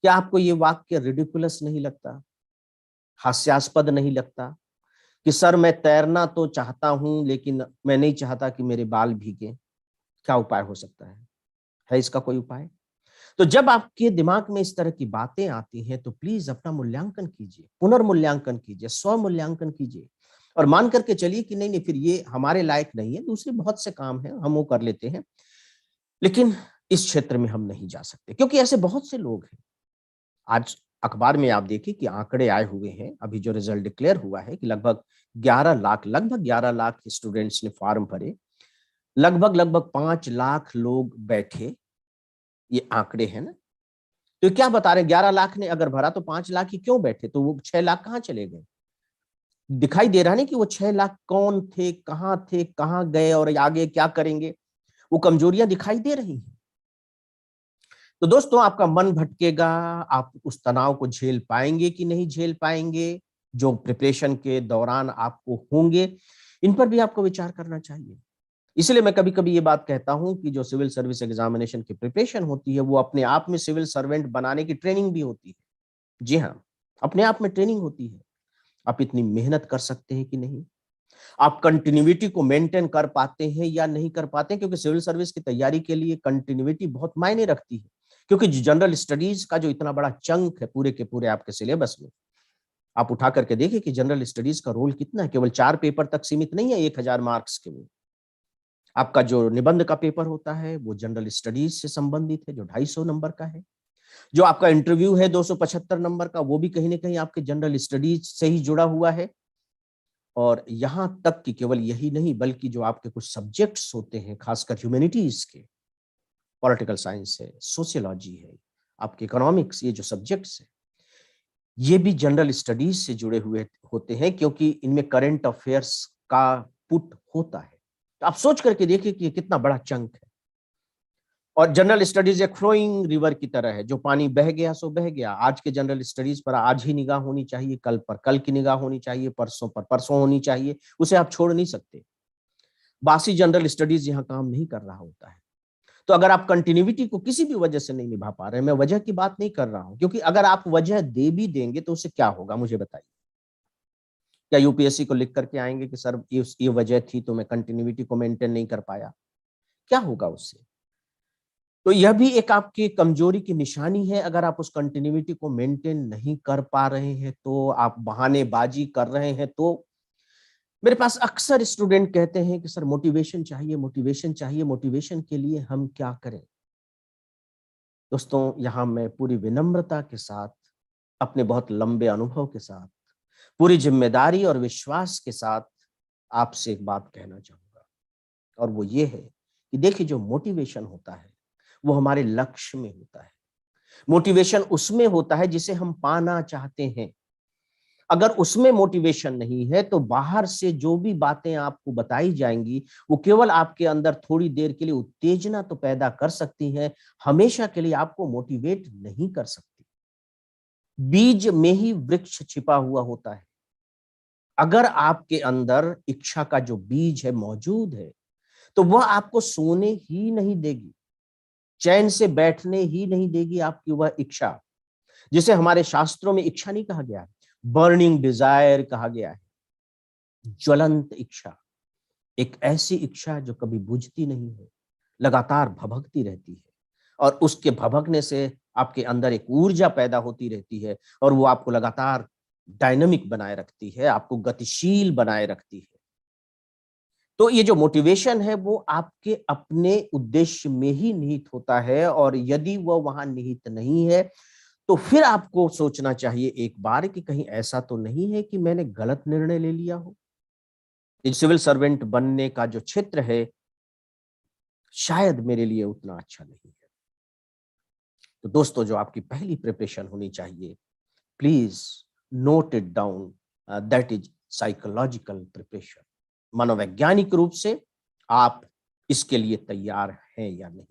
क्या आपको ये वाक्य रिडिकुलस नहीं लगता, हास्यास्पद नहीं लगता कि सर मैं तैरना तो चाहता हूं लेकिन मैं नहीं चाहता कि मेरे बाल भीगे? क्या उपाय हो सकता है इसका कोई उपाय? तो जब आपके दिमाग में इस तरह की बातें आती हैं तो प्लीज अपना मूल्यांकन कीजिए, पुनर्मूल्यांकन कीजिए, स्वमूल्यांकन कीजिए, और मान करके चलिए कि नहीं फिर ये हमारे लायक नहीं है, दूसरे बहुत से काम हैं हम वो कर लेते हैं, लेकिन इस क्षेत्र में हम नहीं जा सकते, क्योंकि ऐसे बहुत से लोग हैं। आज अखबार में आप देखिए कि आंकड़े आए हुए हैं, अभी जो रिजल्ट डिक्लेयर हुआ है कि लगभग 11 लाख स्टूडेंट्स ने फॉर्म भरे, लगभग 5 लाख लोग बैठे। ये आंकड़े हैं ना, तो क्या बता रहे हैं? 11 लाख ने अगर भरा तो 5 लाख ही क्यों बैठे? तो वो 6 लाख कहाँ चले गए? दिखाई दे रहा नहीं कि वो 6 लाख कौन थे, कहाँ गए और आगे क्या करेंगे? वो कमजोरियां दिखाई दे रही हैं। तो दोस्तों, आपका मन भटकेगा, आप उस तनाव को झेल पाएंगे कि नहीं झेल पाएंगे, जो प्रिपरेशन के दौरान आपको होंगे, इन पर भी आपको विचार करना चाहिए। इसलिए मैं कभी कभी ये बात कहता हूं कि जो सिविल सर्विस एग्जामिनेशन की प्रिपरेशन होती है वो अपने आप में सिविल सर्वेंट बनाने की ट्रेनिंग भी होती है। जी हाँ, अपने आप में ट्रेनिंग होती है। आप इतनी मेहनत कर सकते हैं कि नहीं, आप कंटिन्यूटी को मेंटेन कर पाते हैं या नहीं कर पाते हैं, क्योंकि सिविल सर्विस की तैयारी के लिए कंटिन्यूटी बहुत मायने रखती है। क्योंकि जनरल स्टडीज का जो इतना बड़ा चंक है पूरे के पूरे आपके सिलेबस में, आप उठा करके देखिए कि जनरल स्टडीज का रोल कितना है। केवल 4 पेपर तक सीमित नहीं है 1000 मार्क्स के। वो आपका जो निबंध का पेपर होता है वो जनरल स्टडीज से संबंधित है, जो 250 नंबर का है। जो आपका इंटरव्यू है 275 नंबर का, वो भी कहीं ना कहीं आपके जनरल स्टडीज से ही जुड़ा हुआ है। और यहां तक कि केवल यही नहीं, बल्कि जो आपके कुछ सब्जेक्ट्स होते हैं, खासकर ह्यूमैनिटीज के, पॉलिटिकल साइंस है, सोशियोलॉजी है, आपके इकोनॉमिक्स, ये जो सब्जेक्ट्स है ये भी जनरल स्टडीज से जुड़े हुए होते हैं, क्योंकि इनमें करंट अफेयर्स का पुट होता है। तो आप सोच करके देखिए कि ये कितना बड़ा चंक है। और जनरल स्टडीज एक फ्लोइंग रिवर की तरह है, जो पानी बह गया सो बह गया। आज के जनरल स्टडीज पर आज ही निगाह होनी चाहिए, कल पर कल की निगाह होनी चाहिए, परसों पर परसों होनी चाहिए, उसे आप छोड़ नहीं सकते। बासी जनरल स्टडीज यहाँ काम नहीं कर रहा होता है। तो अगर आप कंटिन्यूटी को किसी भी वजह से नहीं निभा पा रहे, मैं वजह की बात नहीं कर रहा हूं, क्योंकि अगर आप वजह दे भी देंगे तो उससे क्या होगा मुझे बताइए। क्या यूपीएससी को लिख करके आएंगे कि सर ये वजह थी तो मैं कंटिन्यूटी को मेंटेन नहीं कर पाया? क्या होगा उससे? तो यह भी एक आपकी कमजोरी की निशानी है। अगर आप उस कंटिन्यूटी को मेंटेन नहीं कर पा रहे हैं, तो आप बहानेबाजी कर रहे हैं, तो मेरे पास अक्सर स्टूडेंट कहते हैं कि सर मोटिवेशन चाहिए, मोटिवेशन चाहिए, मोटिवेशन के लिए हम क्या करें। दोस्तों, यहाँ मैं पूरी विनम्रता के साथ, अपने बहुत लंबे अनुभव के साथ, पूरी जिम्मेदारी और विश्वास के साथ आपसे एक बात कहना चाहूंगा, और वो ये है कि देखिए, जो मोटिवेशन होता है वो हमारे लक्ष्य में होता है। मोटिवेशन उसमें होता है जिसे हम पाना चाहते हैं। अगर उसमें मोटिवेशन नहीं है तो बाहर से जो भी बातें आपको बताई जाएंगी वो केवल आपके अंदर थोड़ी देर के लिए उत्तेजना तो पैदा कर सकती हैं, हमेशा के लिए आपको मोटिवेट नहीं कर सकती। बीज में ही वृक्ष छिपा हुआ होता है। अगर आपके अंदर इच्छा का जो बीज है मौजूद है, तो वह आपको सोने ही नहीं देगी, चैन से बैठने ही नहीं देगी आपकी वह इच्छा, जिसे हमारे शास्त्रों में इच्छा नहीं कहा गया है, बर्निंग डिजायर कहा गया है। ज्वलंत इच्छा, एक ऐसी इच्छा जो कभी बुझती नहीं है, लगातार भभकती रहती है, और उसके भभकने से आपके अंदर एक ऊर्जा पैदा होती रहती है, और वो आपको लगातार डायनामिक बनाए रखती है, आपको गतिशील बनाए रखती है। तो ये जो मोटिवेशन है वो आपके अपने उद्देश्य में ही निहित होता है, और यदि वह वहां निहित नहीं है तो फिर आपको सोचना चाहिए एक बार कि कहीं ऐसा तो नहीं है कि मैंने गलत निर्णय ले लिया हो। सिविल सर्वेंट बनने का जो क्षेत्र है शायद मेरे लिए उतना अच्छा नहीं है। तो दोस्तों, जो आपकी पहली प्रिपरेशन होनी चाहिए, please note it down, that is psychological preparation. मनोवैज्ञानिक रूप से आप इसके लिए तैयार हैं या नहीं।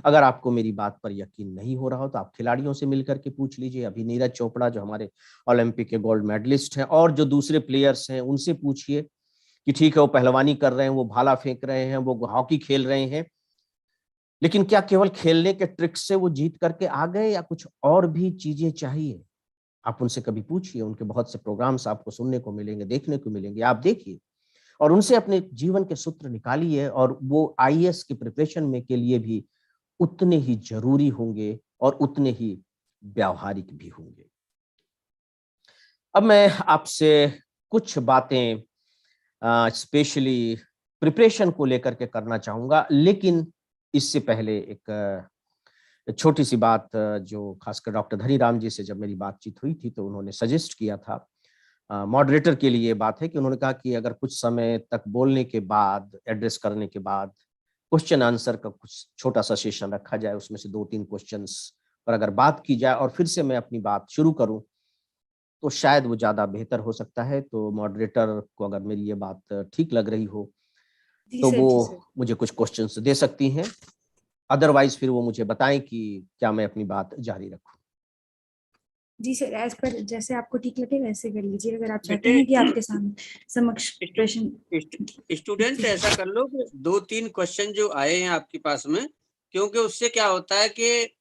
अगर आपको मेरी बात पर यकीन नहीं हो रहा हो तो आप खिलाड़ियों से मिलकर के पूछ लीजिए। अभी नीरज चोपड़ा जो हमारे ओलंपिक के गोल्ड मेडलिस्ट हैं, और जो दूसरे प्लेयर्स हैं, उनसे पूछिए कि ठीक है वो पहलवानी कर रहे हैं, वो भाला फेंक रहे हैं, वो हॉकी खेल रहे हैं, लेकिन क्या केवल खेलने के ट्रिक से वो जीत करके आ गए या कुछ और भी चीजें चाहिए? आप उनसे कभी पूछिए। उनके बहुत से प्रोग्राम्स आपको सुनने को मिलेंगे, देखने को मिलेंगे, आप देखिए और उनसे अपने जीवन के सूत्र निकालिए, और वो आईएएस की प्रिपरेशन में के लिए भी उतने ही जरूरी होंगे और उतने ही व्यावहारिक भी होंगे। अब मैं आपसे कुछ बातें स्पेशली प्रिपरेशन को लेकर के करना चाहूंगा, लेकिन इससे पहले एक छोटी सी बात, जो खासकर डॉक्टर धनीराम जी से जब मेरी बातचीत हुई थी तो उन्होंने सजेस्ट किया था, मॉडरेटर के लिए बात है कि उन्होंने कहा कि अगर कुछ समय तक बोलने के बाद, एड्रेस करने के बाद क्वेश्चन आंसर का कुछ छोटा सा सेशन रखा जाए, उसमें से 2-3 क्वेश्चंस पर अगर बात की जाए और फिर से मैं अपनी बात शुरू करूं तो शायद वो ज्यादा बेहतर हो सकता है। तो मॉडरेटर को अगर मेरी ये बात ठीक लग रही हो तो वो मुझे कुछ क्वेश्चंस दे सकती हैं, अदरवाइज फिर वो मुझे बताएं कि क्या मैं अपनी बात जारी रखूं। जी सर, एज पर जैसे आपको ठीक लगे वैसे कर लीजिए। अगर आप चाहते हैं कि आपके सामने समक्ष प्रश्न, स्टूडेंट ऐसा कर लो कि 2-3 क्वेश्चन जो आए हैं आपके पास में, क्योंकि उससे क्या होता है कि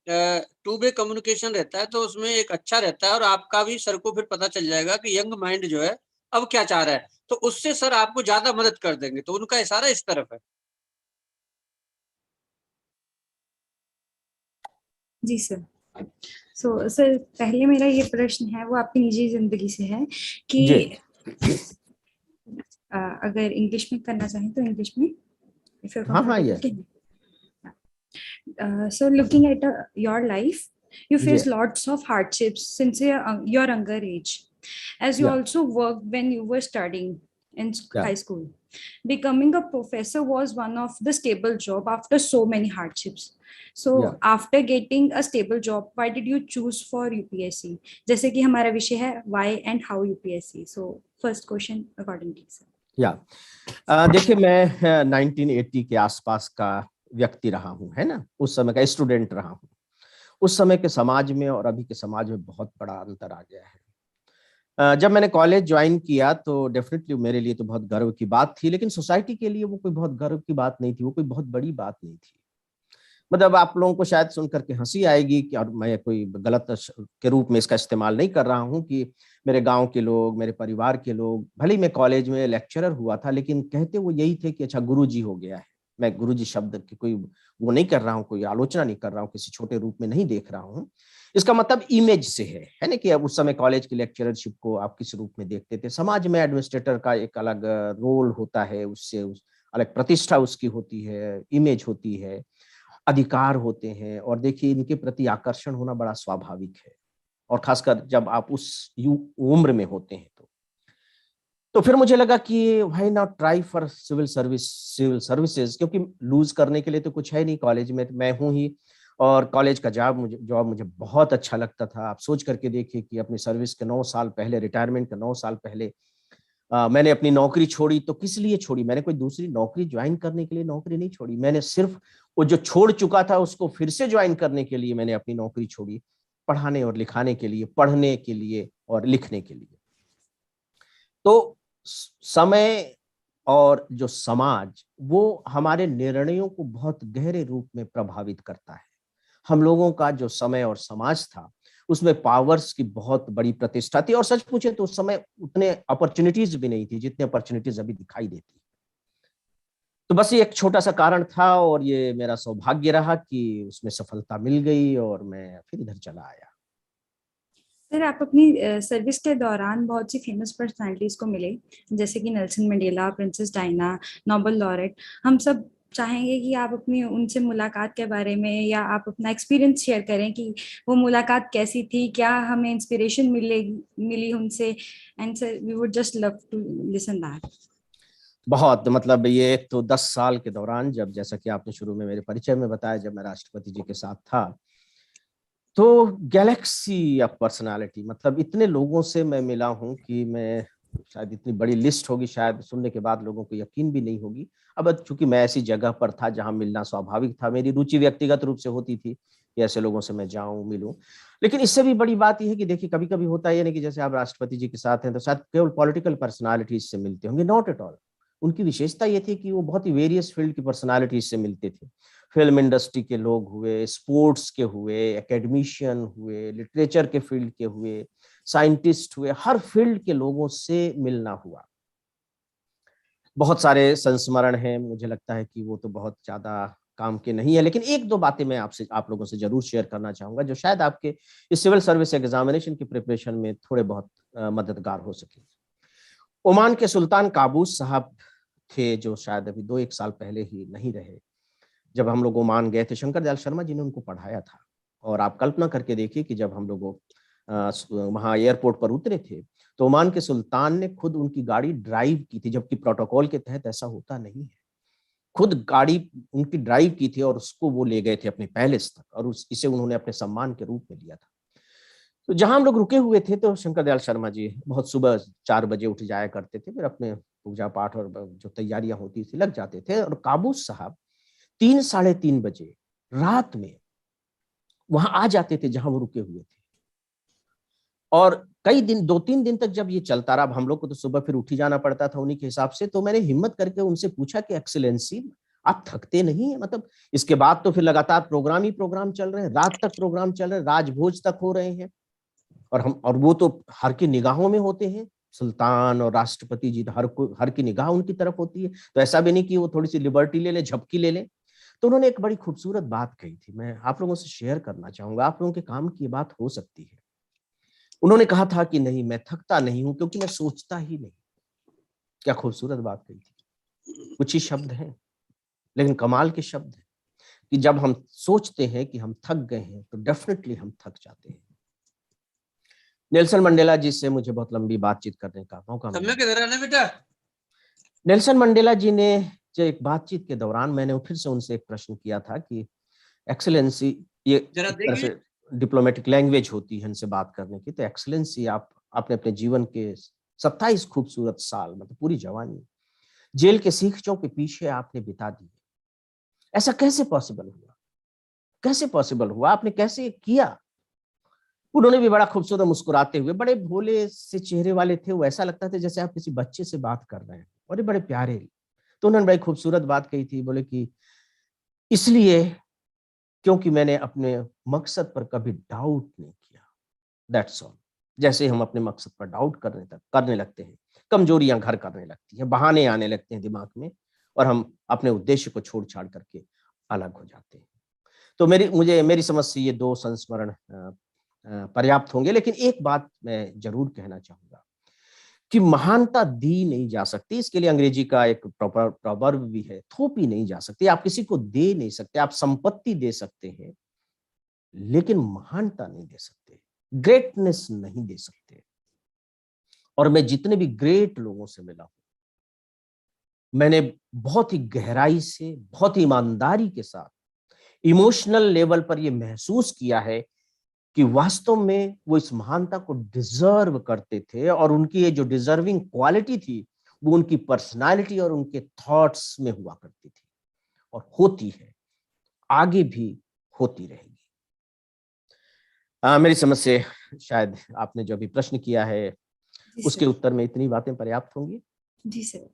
टू वे कम्युनिकेशन रहता है, तो उसमें एक अच्छा रहता है, और आपका भी सर को फिर पता चल जाएगा कि यंग माइंड जो है अब क्या चाह रहा है, तो उससे सर आपको ज्यादा मदद कर देंगे। तो उनका इशारा इस तरफ है। जी सर। सर, पहले मेरा ये प्रश्न है वो आपकी निजी जिंदगी से है कि अगर इंग्लिश में करना चाहें तो इंग्लिश में, if you're comfortable. So looking at your life, you face lots of hardships since your younger age, as you also worked when you were studying in high school. Becoming a professor was one of the stable job after so many hardships. So after getting a stable job, why did you choose for UPSC? जैसे कि हमारा विषय है why and how UPSC. So first question according to sir. देखिए, मैं 1980 के आसपास का व्यक्ति रहा हूँ, है ना, उस समय का स्टूडेंट रहा हूँ। उस समय के समाज में और अभी के समाज में बहुत बड़ा अंतर आ गया है। जब मैंने कॉलेज ज्वाइन किया तो डेफिनेटली मेरे लिए तो बहुत गर्व की बात थी, लेकिन सोसाइटी के लिए वो कोई बहुत गर्व की बात नहीं थी, वो कोई बहुत बड़ी बात नहीं थी। मतलब आप लोगों को शायद सुनकर के हंसी आएगी कि, और मैं कोई गलत के रूप में इसका इस्तेमाल नहीं कर रहा हूं, कि मेरे गांव के लोग, मेरे परिवार के लोग, भले ही मैं कॉलेज में लेक्चरर हुआ था, लेकिन कहते वो यही थे कि अच्छा गुरुजी हो गया है, मैं गुरुजी शब्द की कोई वो नहीं कर रहा हूँ, कोई आलोचना नहीं कर रहा हूँ, किसी छोटे रूप में नहीं देख रहा हूँ। इसका मतलब इमेज से है ना, कि अब उस समय कॉलेज की लेक्चररशिप को आप किस रूप में देखते थे। समाज में एडमिनिस्ट्रेटर का एक अलग रोल होता है, उससे अलग प्रतिष्ठा उसकी होती है, इमेज होती है, अधिकार होते हैं, और देखिए इनके प्रति आकर्षण होना बड़ा स्वाभाविक है, और खासकर जब आप उस उम्र में होते हैं। तो फिर मुझे लगा कि why not try for civil services, क्योंकि लूज करने के लिए तो कुछ है नहीं, कॉलेज में मैं हूँ ही, और कॉलेज का जॉब मुझे बहुत अच्छा लगता था। आप सोच करके देखिए कि अपनी सर्विस के 9 साल पहले, रिटायरमेंट के 9 साल पहले मैंने अपनी नौकरी छोड़ी। तो किस लिए छोड़ी? मैंने कोई दूसरी नौकरी ज्वाइन करने के लिए नौकरी नहीं छोड़ी, मैंने सिर्फ वो जो छोड़ चुका था उसको फिर से ज्वाइन करने के लिए मैंने अपनी नौकरी छोड़ी, पढ़ाने और लिखाने के लिए, पढ़ने के लिए और लिखने के लिए। तो समय और जो समाज, वो हमारे निर्णयों को बहुत गहरे रूप में प्रभावित करता है। हम लोगों का जो समय और समाज था, उसमें पावर्स की बहुत बड़ी प्रतिष्ठा थी, और सच पूछे तो उस समय उतने अपॉर्चुनिटीज भी नहीं थी जितने अपॉर्चुनिटीज अभी दिखाई देती। तो बस ये एक छोटा सा कारण था, और ये मेरा सौभाग्य रहा कि उसमें सफलता मिल गई, और मैं फिर इधर चला आया। सर, आप अपनी सर्विस के दौरान बहुत सी फेमस पर्सनालिटीज को मिले, जैसे कि Nelson Mandela, princess Diana, Nobel laureate. हम सब चाहेंगे कि आप अपनी उनसे मुलाकात के बारे में या आप अपना एक्सपीरियंस शेयर करें कि वो मुलाकात कैसी थी, क्या हमें इंस्पिरेशन मिली उनसे, and sir we would just love to listen that. बहुत, मतलब ये तो 10 साल के दौरान, जब जैसा कि आपने शुरू में मेरे परिचय में बताया, जब मैं राष्ट्रपति जी के साथ था, तो गैलेक्सी ऑफ पर्सनालिटी, मतलब इतने लोगों से मैं मिला हूं कि मैं शायद, इतनी बड़ी लिस्ट होगी, शायद सुनने के बाद लोगों को यकीन भी नहीं होगी। अब चूंकि मैं ऐसी जगह पर था जहां मिलना स्वाभाविक था, मेरी रुचि व्यक्तिगत रूप से होती थी कि ऐसे लोगों से मैं जाऊं, मिलूं। लेकिन इससे भी बड़ी बात यह है कि देखिए, कभी कभी होता है नहीं कि जैसे आप राष्ट्रपति जी के साथ हैं तो शायद केवल पॉलिटिकल पर्सनालिटीज से मिलते होंगे, नॉट एट ऑल। उनकी विशेषता ये थी कि वो बहुत ही वेरियस फील्ड की पर्सनालिटीज से मिलते थे। फिल्म इंडस्ट्री के लोग हुए, स्पोर्ट्स के हुए, एकेडमिशियन हुए, लिटरेचर के फील्ड के हुए, साइंटिस्ट हुए, हर फील्ड के लोगों से मिलना हुआ। बहुत सारे संस्मरण हैं, मुझे लगता है कि वो तो बहुत ज्यादा काम के नहीं है, लेकिन एक दो बातें मैं आप लोगों से जरूर शेयर करना चाहूंगा, जो शायद आपके इस सिविल सर्विस एग्जामिनेशन की प्रिपरेशन में थोड़े बहुत मददगार हो सके। ओमान के सुल्तान काबूस साहब थे, जो शायद अभी 2-1 साल पहले ही नहीं रहे। जब हम लोग ओमान गए थे, शंकर दयाल शर्मा जी ने उनको पढ़ाया था, और आप कल्पना करके देखिए कि जब हम लोग वहाँ एयरपोर्ट पर उतरे थे, तो ओमान के सुल्तान ने खुद उनकी गाड़ी ड्राइव की थी, जबकि प्रोटोकॉल के तहत ऐसा होता नहीं है। खुद गाड़ी उनकी ड्राइव की थी, और उसको वो ले गए थे अपने पैलेस तक, और इसे उन्होंने अपने सम्मान के रूप में लिया था। तो जहां हम लोग रुके हुए थे, तो शंकर दयाल शर्मा जी बहुत सुबह 4 बजे उठ जाया करते थे, फिर अपने पूजा पाठ और जो तैयारियां होती थी लग जाते थे, और काबूस साहब 3-3:30 बजे रात में वहां आ जाते थे जहां वो रुके हुए थे। और कई दिन, 2-3 दिन तक जब ये चलता रहा, हम लोग को तो सुबह फिर उठी जाना पड़ता था उन्हीं के हिसाब से, तो मैंने हिम्मत करके उनसे पूछा कि एक्सीलेंसी, आप थकते नहीं है? मतलब इसके बाद तो फिर लगातार प्रोग्राम ही प्रोग्राम चल रहे हैं, रात तक प्रोग्राम चल रहे हैं, राजभोज तक हो रहे हैं, और वो तो हर की निगाहों में होते हैं, सुल्तान और राष्ट्रपति जी, हर की निगाह उनकी तरफ होती है, तो ऐसा भी नहीं कि वो थोड़ी सी लिबर्टी ले ले, झपकी ले ले। तो उन्होंने एक बड़ी खूबसूरत बात कही थी, मैं आप लोगों से शेयर करना चाहूंगा, आप लोगों के काम की बात हो सकती है। उन्होंने कहा था कि नहीं, मैं थकता नहीं हूं क्योंकि मैं सोचता ही नहीं। क्या खूबसूरत बात कही थी। कुछ ही शब्द हैं, लेकिन कमाल के शब्द हैं कि जब हम सोचते हैं कि हम थक गए हैं, तो डेफिनेटली हम थक जाते हैं। नेल्सन मंडेला जी से मुझे बहुत लंबी बातचीत करने का मौका मिला। नेल्सन मंडेला जी ने जो एक बातचीत के दौरान, मैंने फिर से उनसे एक प्रश्न किया था कि एक्सीलेंसी, ये एक तरह से डिप्लोमेटिक लैंग्वेज होती है इनसे बात करने की, तो एक्सीलेंसी, आपने अपने जीवन के 27 खूबसूरत साल, मतलब पूरी जवानी, जेल के सीखचों के पीछे आपने बिता दी। ऐसा कैसे पॉसिबल हुआ? कैसे पॉसिबल हुआ? आपने कैसे किया? उन्होंने भी बड़ा खूबसूरत मुस्कुराते हुए, बड़े भोले से चेहरे वाले थे, वो ऐसा लगता था जैसे आप किसी बच्चे से बात कर रहे हैं, और बड़े प्यारे। तो उन्होंने बड़ी खूबसूरत बात कही थी, बोले कि इसलिए क्योंकि मैंने अपने मकसद पर कभी डाउट नहीं किया, दैट्स ऑल। जैसे हम अपने मकसद पर डाउट करने लगते हैं, कमजोरियां घर करने लगती हैं, बहाने आने लगते हैं दिमाग में, और हम अपने उद्देश्य को छोड़ छाड़ करके अलग हो जाते हैं। तो मेरी समझ से ये 2 संस्मरण पर्याप्त होंगे। लेकिन एक बात मैं जरूर कहना चाहूंगा कि महानता दी नहीं जा सकती, इसके लिए अंग्रेजी का एक प्रॉवर्ब भी है, थोपी नहीं जा सकती। आप किसी को दे नहीं सकते, आप संपत्ति दे सकते हैं लेकिन महानता नहीं दे सकते, ग्रेटनेस नहीं दे सकते। और मैं जितने भी ग्रेट लोगों से मिला हूं, मैंने बहुत ही गहराई से, बहुत ही ईमानदारी के साथ, इमोशनल लेवल पर यह महसूस किया है कि वास्तव में वो इस महानता को डिजर्व करते थे, और उनकी ये जो डिजर्विंग क्वालिटी थी वो उनकी पर्सनालिटी और उनके थॉट्स में हुआ करती थी, और होती है, आगे भी होती रहेगी। मेरी समझ से शायद आपने जो भी प्रश्न किया है उसके उत्तर में इतनी बातें पर्याप्त होंगी। जी sir,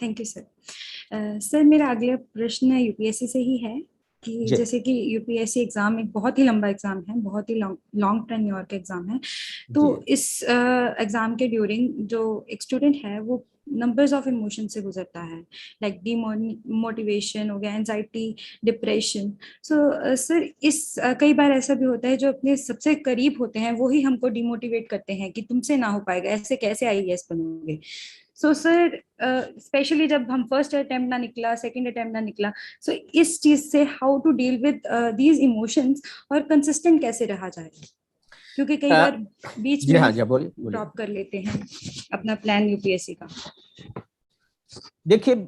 thank you sir. Sir, मेरा अगला प्रश्न यूपीएससी से ही है कि जैसे कि यूपीएससी एग्जाम एक बहुत ही लंबा एग्जाम है, बहुत ही लॉन्ग टेन्योर का एग्जाम है। तो इस एग्जाम के ड्यूरिंग जो एक स्टूडेंट है वो नंबर्स ऑफ इमोशन से गुजरता है, लाइक डिमोटिवेशन हो गया, एंजाइटी, डिप्रेशन। सो सर, इस कई बार ऐसा भी होता है जो अपने सबसे करीब होते हैं वो ही हमको डिमोटिवेट करते हैं कि तुमसे ना हो पाएगा, ऐसे कैसे आईएएस बनोगे। सो सर, स्पेशली जब हम फर्स्ट अटेम्प्ट ना निकला, सेकंड अटेम्प्ट ना निकला, सो इस चीज से how to deal with these emotions और कंसिस्टेंट कैसे रहा जाए, क्योंकि कई बार बीच में ड्रॉप कर लेते हैं अपना प्लान यूपीएससी का। देखिए,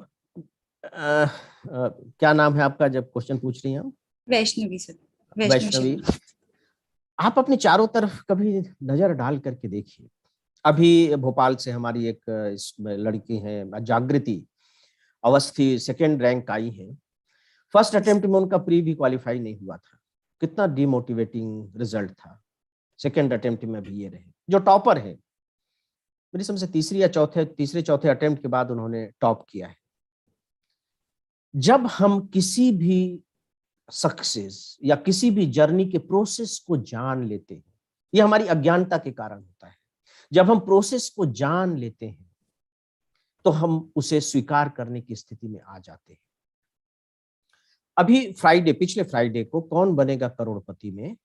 क्या नाम है आपका जब क्वेश्चन पूछ रही हैं? वैष्णवी सर। वैष्णवी, आप अपने चारों तरफ कभी नजर डाल करके देखिए। अभी भोपाल से हमारी एक लड़की है जागृति अवस्थी, सेकंड रैंक आई है। फर्स्ट अटेम्प्ट में उनका प्री भी क्वालिफाई नहीं हुआ था, कितना डिमोटिवेटिंग रिजल्ट था। सेकंड अटेम्प्ट में भी ये रहे, जो टॉपर है मेरी समझ से तीसरे चौथे अटेम्प्ट के बाद उन्होंने टॉप किया है। जब हम किसी भी सक्सेस या किसी भी जर्नी के प्रोसेस को जान लेते हैं, ये हमारी अज्ञानता के कारण होता है। जब हम प्रोसेस को जान लेते हैं तो हम उसे स्वीकार करने की स्थिति में आ जाते हैं। अभी पिछले फ्राइडे को कौन बनेगा करोड़पति में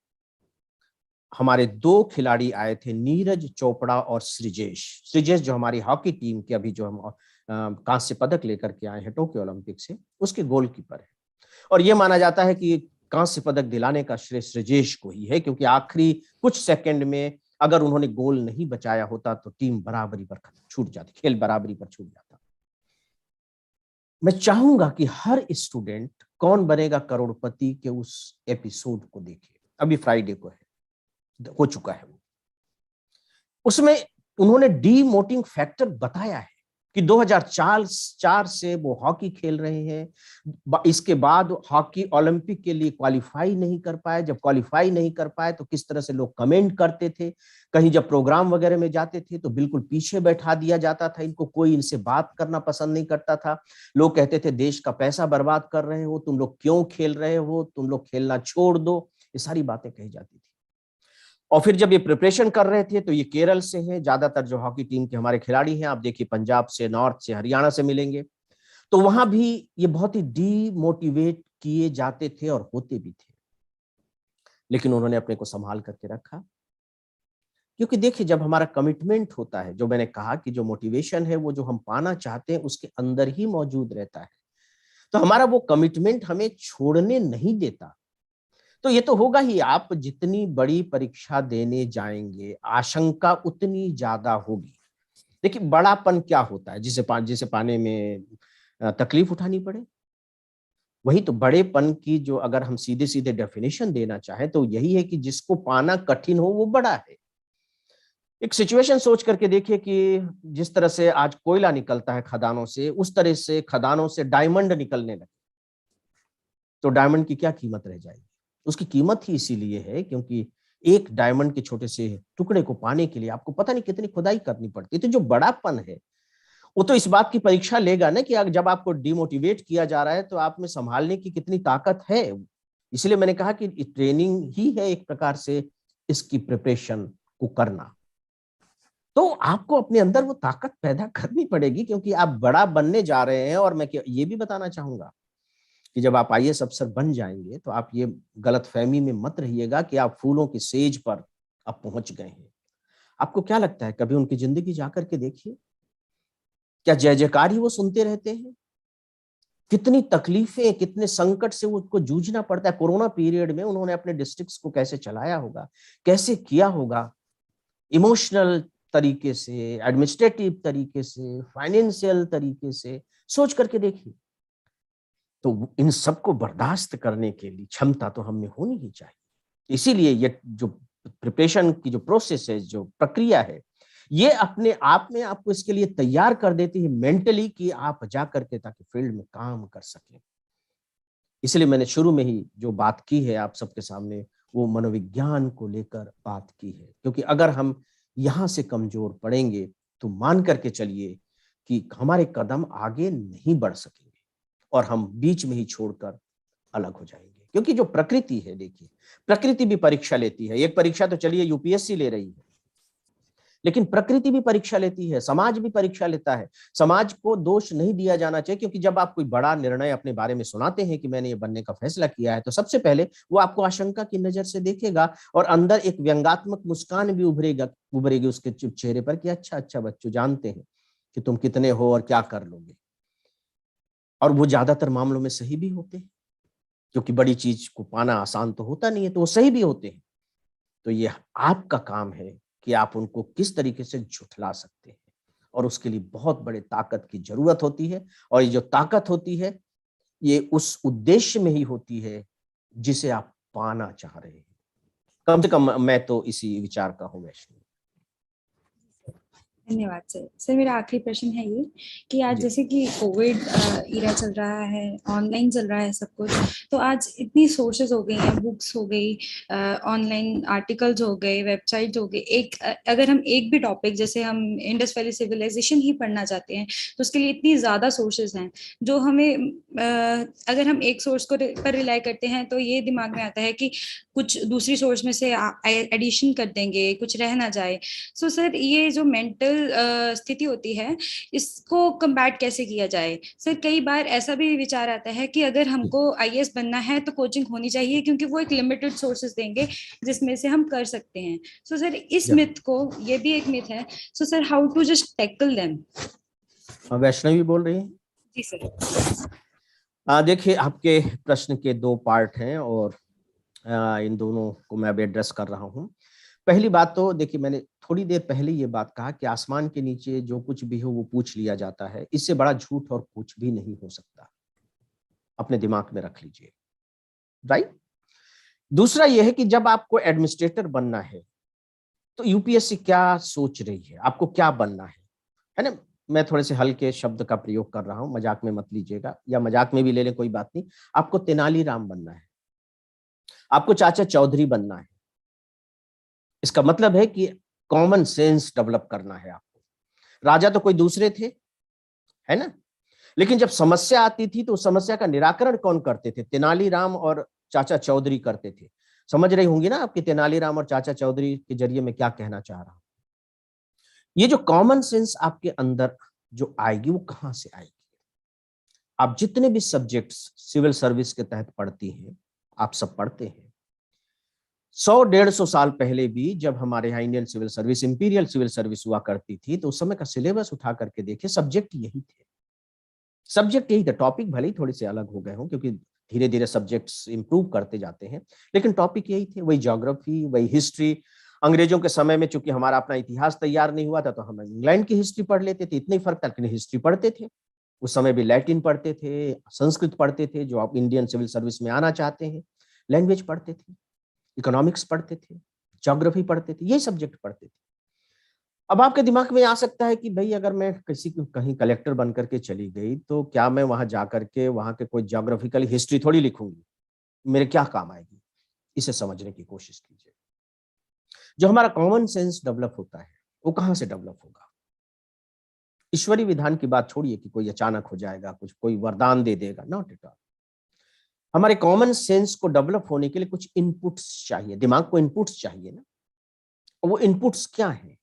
हमारे 2 खिलाड़ी आए थे, नीरज चोपड़ा और सृजेश जो हमारी हॉकी टीम के अभी जो हम कांस्य पदक लेकर के आए हैं टोक्यो ओलंपिक से, उसके गोलकीपर है। और यह माना जाता है कि कांस्य पदक दिलाने का श्रेय सृजेश को ही है, क्योंकि आखिरी कुछ सेकंड में अगर उन्होंने गोल नहीं बचाया होता तो टीम बराबरी पर छूट जाती, खेल बराबरी पर छूट जाता। मैं चाहूंगा कि हर स्टूडेंट कौन बनेगा करोड़पति के उस एपिसोड को देखे, अभी फ्राइडे को हो चुका है। उसमें उन्होंने डीमोटिंग फैक्टर बताया है कि 2004 से वो हॉकी खेल रहे हैं। इसके बाद हॉकी ओलंपिक के लिए क्वालिफाई नहीं कर पाए। जब क्वालिफाई नहीं कर पाए तो किस तरह से लोग कमेंट करते थे, कहीं जब प्रोग्राम वगैरह में जाते थे तो बिल्कुल पीछे बैठा दिया जाता था, इनको कोई इनसे बात करना पसंद नहीं करता था। लोग कहते थे देश का पैसा बर्बाद कर रहे हो, तुम लोग क्यों खेल रहे हो, तुम लोग खेलना छोड़ दो, ये सारी बातें कही जाती थी। और फिर जब ये प्रिपरेशन कर रहे थे तो ये केरल से हैं, ज्यादातर जो हॉकी टीम के हमारे खिलाड़ी हैं, आप देखिए पंजाब से, नॉर्थ से, हरियाणा से मिलेंगे, तो वहां भी ये बहुत ही डीमोटिवेट किए जाते थे और होते भी थे। लेकिन उन्होंने अपने को संभाल करके रखा, क्योंकि देखिए जब हमारा कमिटमेंट होता है, जो मैंने कहा कि जो मोटिवेशन है वो जो हम पाना चाहते हैं उसके अंदर ही मौजूद रहता है, तो हमारा वो कमिटमेंट हमें छोड़ने नहीं देता। तो ये तो होगा ही, आप जितनी बड़ी परीक्षा देने जाएंगे आशंका उतनी ज्यादा होगी। देखिए बड़ापन क्या होता है, जिसे पाने में तकलीफ उठानी पड़े, वही तो बड़ेपन की जो अगर हम सीधे सीधे डेफिनेशन देना चाहें तो यही है कि जिसको पाना कठिन हो वो बड़ा है। एक सिचुएशन सोच करके देखिए कि जिस तरह से आज कोयला निकलता है खदानों से, उस तरह से खदानों से डायमंड निकलने लगे तो डायमंड की क्या कीमत रह जाएगी। उसकी कीमत ही इसीलिए है क्योंकि एक डायमंड के छोटे से टुकड़े को पाने के लिए आपको पता नहीं कितनी खुदाई करनी पड़ती है। तो जो बड़ापन है वो तो इस बात की परीक्षा लेगा ना कि जब आपको डिमोटिवेट किया जा रहा है तो आप में संभालने की कितनी ताकत है। इसलिए मैंने कहा कि ट्रेनिंग ही है एक प्रकार से इसकी प्रिपरेशन को करना। तो आपको अपने अंदर वो ताकत पैदा करनी पड़ेगी, क्योंकि आप बड़ा बनने जा रहे हैं। और मैं ये भी बताना चाहूंगा कि जब आप आईएएस अफसर बन जाएंगे तो आप ये गलतफहमी में मत रहिएगा कि आप फूलों की सेज पर आप पहुंच गए हैं। आपको क्या लगता है, कभी उनकी जिंदगी जाकर के देखिए, क्या जय जयकार ही वो सुनते रहते हैं? कितनी तकलीफें, कितने संकट से उनको जूझना पड़ता है। कोरोना पीरियड में उन्होंने अपने डिस्ट्रिक्ट्स को कैसे चलाया होगा, कैसे किया होगा, इमोशनल तरीके से, एडमिनिस्ट्रेटिव तरीके से, फाइनेंशियल तरीके से, सोच करके देखिए। तो इन सबको बर्दाश्त करने के लिए क्षमता तो हमें होनी ही चाहिए। इसीलिए ये जो प्रिपरेशन की जो प्रोसेस है, जो प्रक्रिया है, ये अपने आप में आपको इसके लिए तैयार कर देती है मेंटली, कि आप जा करके ताकि फील्ड में काम कर सकें। इसलिए मैंने शुरू में ही जो बात की है आप सबके सामने, वो मनोविज्ञान को लेकर बात की है। क्योंकि अगर हम यहाँ से कमजोर पड़ेंगे तो मान करके चलिए कि हमारे कदम आगे नहीं बढ़ सकेंगे और हम बीच में ही छोड़कर अलग हो जाएंगे। क्योंकि जो प्रकृति है, देखिए, प्रकृति भी परीक्षा लेती है। एक परीक्षा तो चलिए यूपीएससी ले रही है, लेकिन प्रकृति भी परीक्षा लेती है, समाज भी परीक्षा लेता है। समाज को दोष नहीं दिया जाना चाहिए, क्योंकि जब आप कोई बड़ा निर्णय अपने बारे में सुनाते हैं कि मैंने ये बनने का फैसला किया है, तो सबसे पहले वो आपको आशंका की नजर से देखेगा और अंदर एक व्यंग्यात्मक मुस्कान भी उभरेगी उसके चेहरे पर कि अच्छा अच्छा बच्चों, जानते हैं कि तुम कितने हो और क्या कर लोगे। और वो ज्यादातर मामलों में सही भी होते हैं, क्योंकि बड़ी चीज को पाना आसान तो होता नहीं है, तो वो सही भी होते हैं। तो ये आपका काम है कि आप उनको किस तरीके से झुठला सकते हैं, और उसके लिए बहुत बड़े ताकत की जरूरत होती है। और ये जो ताकत होती है, ये उस उद्देश्य में ही होती है जिसे आप पाना चाह रहे हैं। कम से कम मैं तो इसी विचार का हूँ वैष्णव। धन्यवाद सर। सर मेरा आखिरी प्रश्न है ये कि आज जी। जैसे कि कोविड इरा चल रहा है, ऑनलाइन चल रहा है सब कुछ, तो आज इतनी सोर्सेज हो गई हैं, बुक्स हो गई, ऑनलाइन आर्टिकल्स हो गए, वेबसाइट्स हो गए। अगर हम एक भी टॉपिक, जैसे हम इंडस वैली सिविलाइजेशन ही पढ़ना चाहते हैं, तो उसके लिए इतनी ज़्यादा सोर्सेज हैं जो हमें, अगर हम एक सोर्स को पर रिलाई करते हैं तो ये दिमाग में आता है कि कुछ दूसरी सोर्स में से एडिशन कर देंगे, कुछ रह ना जाए। सो सर, ये जो मेंटल स्थिति होती है, इसको कम्बैट कैसे किया जाए? सर कई बार ऐसा भी विचार आता है कि अगर हमको आईएएस बनना है तो कोचिंग होनी चाहिए, क्योंकि वो एक लिमिटेड सोर्सेज देंगे जिसमें से हम कर सकते हैं। सो सर, इस मिथ को, ये भी एक मिथ है, so sir how to just tackle them? Vaishnavi बोल रही हैं? जी सर। देखिए, आपके प्रश्न के दो पार्ट हैं और इन दोनों को मैं अभी एड्रेस कर रहा हूँ। पहली बात तो देखिए, मैंने थोड़ी देर पहले ये बात कहा कि आसमान के नीचे जो कुछ भी हो वो पूछ लिया जाता है। इससे बड़ा झूठ और कुछ भी नहीं हो सकता, अपने दिमाग में रख लीजिए, राइट। दूसरा यह है कि जब आपको एडमिनिस्ट्रेटर बनना है तो यूपीएससी क्या सोच रही है, आपको क्या बनना है ना। मैं थोड़े से हल्के शब्द का प्रयोग कर रहा हूं, मजाक में मत लीजिएगा, या मजाक में भी ले लें, कोई बात नहीं। आपको तेनालीराम बनना है, आपको चाचा चौधरी बनना है। इसका मतलब है कि कॉमन सेंस डेवलप करना है आपको। राजा तो कोई दूसरे थे, है ना, लेकिन जब समस्या आती थी तो उस समस्या का निराकरण कौन करते थे? तेनालीराम और चाचा चौधरी करते थे। समझ रही होंगी ना आपकी तेनालीराम और चाचा चौधरी के जरिए मैं क्या कहना चाह रहा हूं। ये जो कॉमन सेंस आपके अंदर जो आएगी, वो कहां से आएगी? आप जितने भी सब्जेक्ट्स सिविल सर्विस के तहत पढ़ती हैं, आप सब पढ़ते हैं। 100-150 साल पहले भी जब हमारे यहाँ Indian civil service, imperial civil service हुआ करती थी, तो उस समय का सिलेबस उठा करके देखे, सब्जेक्ट यही थे। सब्जेक्ट यही थे। टॉपिक भले ही थोड़े से अलग हो गए हों, क्योंकि धीरे धीरे सब्जेक्ट्स इंप्रूव करते जाते हैं, लेकिन टॉपिक यही थे। वही ज्योग्राफी, वही हिस्ट्री। अंग्रेजों के समय में चूंकि हमारा अपना इतिहास तैयार नहीं हुआ था, तो हम इंग्लैंड की हिस्ट्री पढ़ लेते थे, इतना ही फर्क था, लेकिन हिस्ट्री पढ़ते थे। उस समय भी लैटिन पढ़ते थे, संस्कृत पढ़ते थे, जो आप इंडियन सिविल सर्विस में आना चाहते हैं, लैंग्वेज पढ़ते थे, इकोनॉमिक्स पढ़ते थे, ज्योग्राफी पढ़ते थे, यही सब्जेक्ट पढ़ते थे। अब आपके दिमाग में आ सकता है कि भाई, अगर मैं कहीं कलेक्टर बन करके चली गई, तो क्या मैं वहां जाकर के वहां के कोई ज्योग्राफिकल हिस्ट्री थोड़ी लिखूंगी, मेरे क्या काम आएगी? इसे समझने की कोशिश कीजिए। जो हमारा कॉमन सेंस डेवलप होता है, वो कहां से डेवलप होगा? ईश्वरीय विधान की बात छोड़िए कि कोई अचानक हो जाएगा, कुछ कोई वरदान दे देगा, नॉट एट ऑल। हमारे कॉमन सेंस को डेवलप होने के लिए कुछ इनपुट्स चाहिए, दिमाग को इनपुट्स चाहिए ना। और वो इनपुट्स क्या है?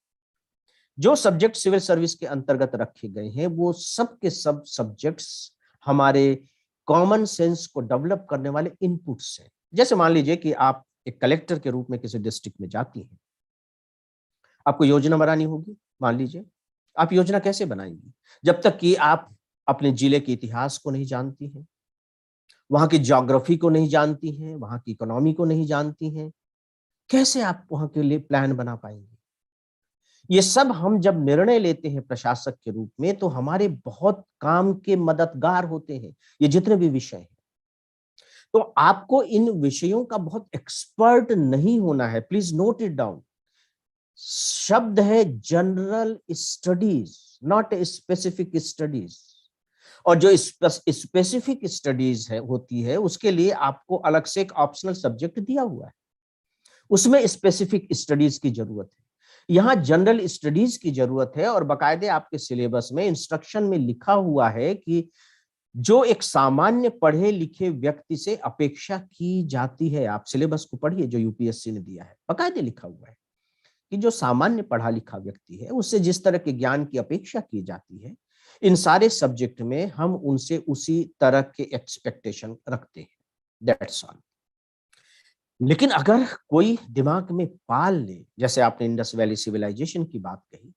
जो सब्जेक्ट सिविल सर्विस के अंतर्गत रखे गए हैं वो सब के सब सब्जेक्ट्स हमारे कॉमन सेंस को डेवलप करने वाले इनपुट्स हैं। जैसे मान लीजिए कि आप एक कलेक्टर के रूप में किसी डिस्ट्रिक्ट में जाती हैं, आपको योजना बनानी होगी। मान लीजिए आप योजना कैसे बनाएंगी जब तक कि आप अपने जिले के इतिहास को नहीं जानती हैं, वहां की ज्योग्राफी को नहीं जानती हैं, वहां की इकोनॉमी को नहीं जानती हैं, कैसे आप वहां के लिए प्लान बना पाएंगे। ये सब हम जब निर्णय लेते हैं प्रशासक के रूप में तो हमारे बहुत काम के मददगार होते हैं ये जितने भी विषय हैं। तो आपको इन विषयों का बहुत एक्सपर्ट नहीं होना है, प्लीज नोट इट डाउन। शब्द है general studies, not specific studies. और जो स्पेसिफिक स्टडीज है होती है उसके लिए आपको अलग से एक ऑप्शनल सब्जेक्ट दिया हुआ है, उसमें स्पेसिफिक स्टडीज की जरूरत है। यहाँ जनरल स्टडीज की जरूरत है और बाकायदे आपके सिलेबस में इंस्ट्रक्शन में लिखा हुआ है कि जो एक सामान्य पढ़े लिखे व्यक्ति से अपेक्षा की जाती है। आप सिलेबस को पढ़िए जो यूपीएससी ने दिया है, बाकायदे लिखा हुआ है कि जो सामान्य पढ़ा लिखा व्यक्ति है उससे जिस तरह के ज्ञान की अपेक्षा की जाती है इन सारे सब्जेक्ट में हम उनसे उसी तरह के एक्सपेक्टेशन रखते हैं, दैट्स ऑल। लेकिन अगर कोई दिमाग में पाल ले, जैसे आपने इंडस वैली सिविलाइजेशन की बात कही,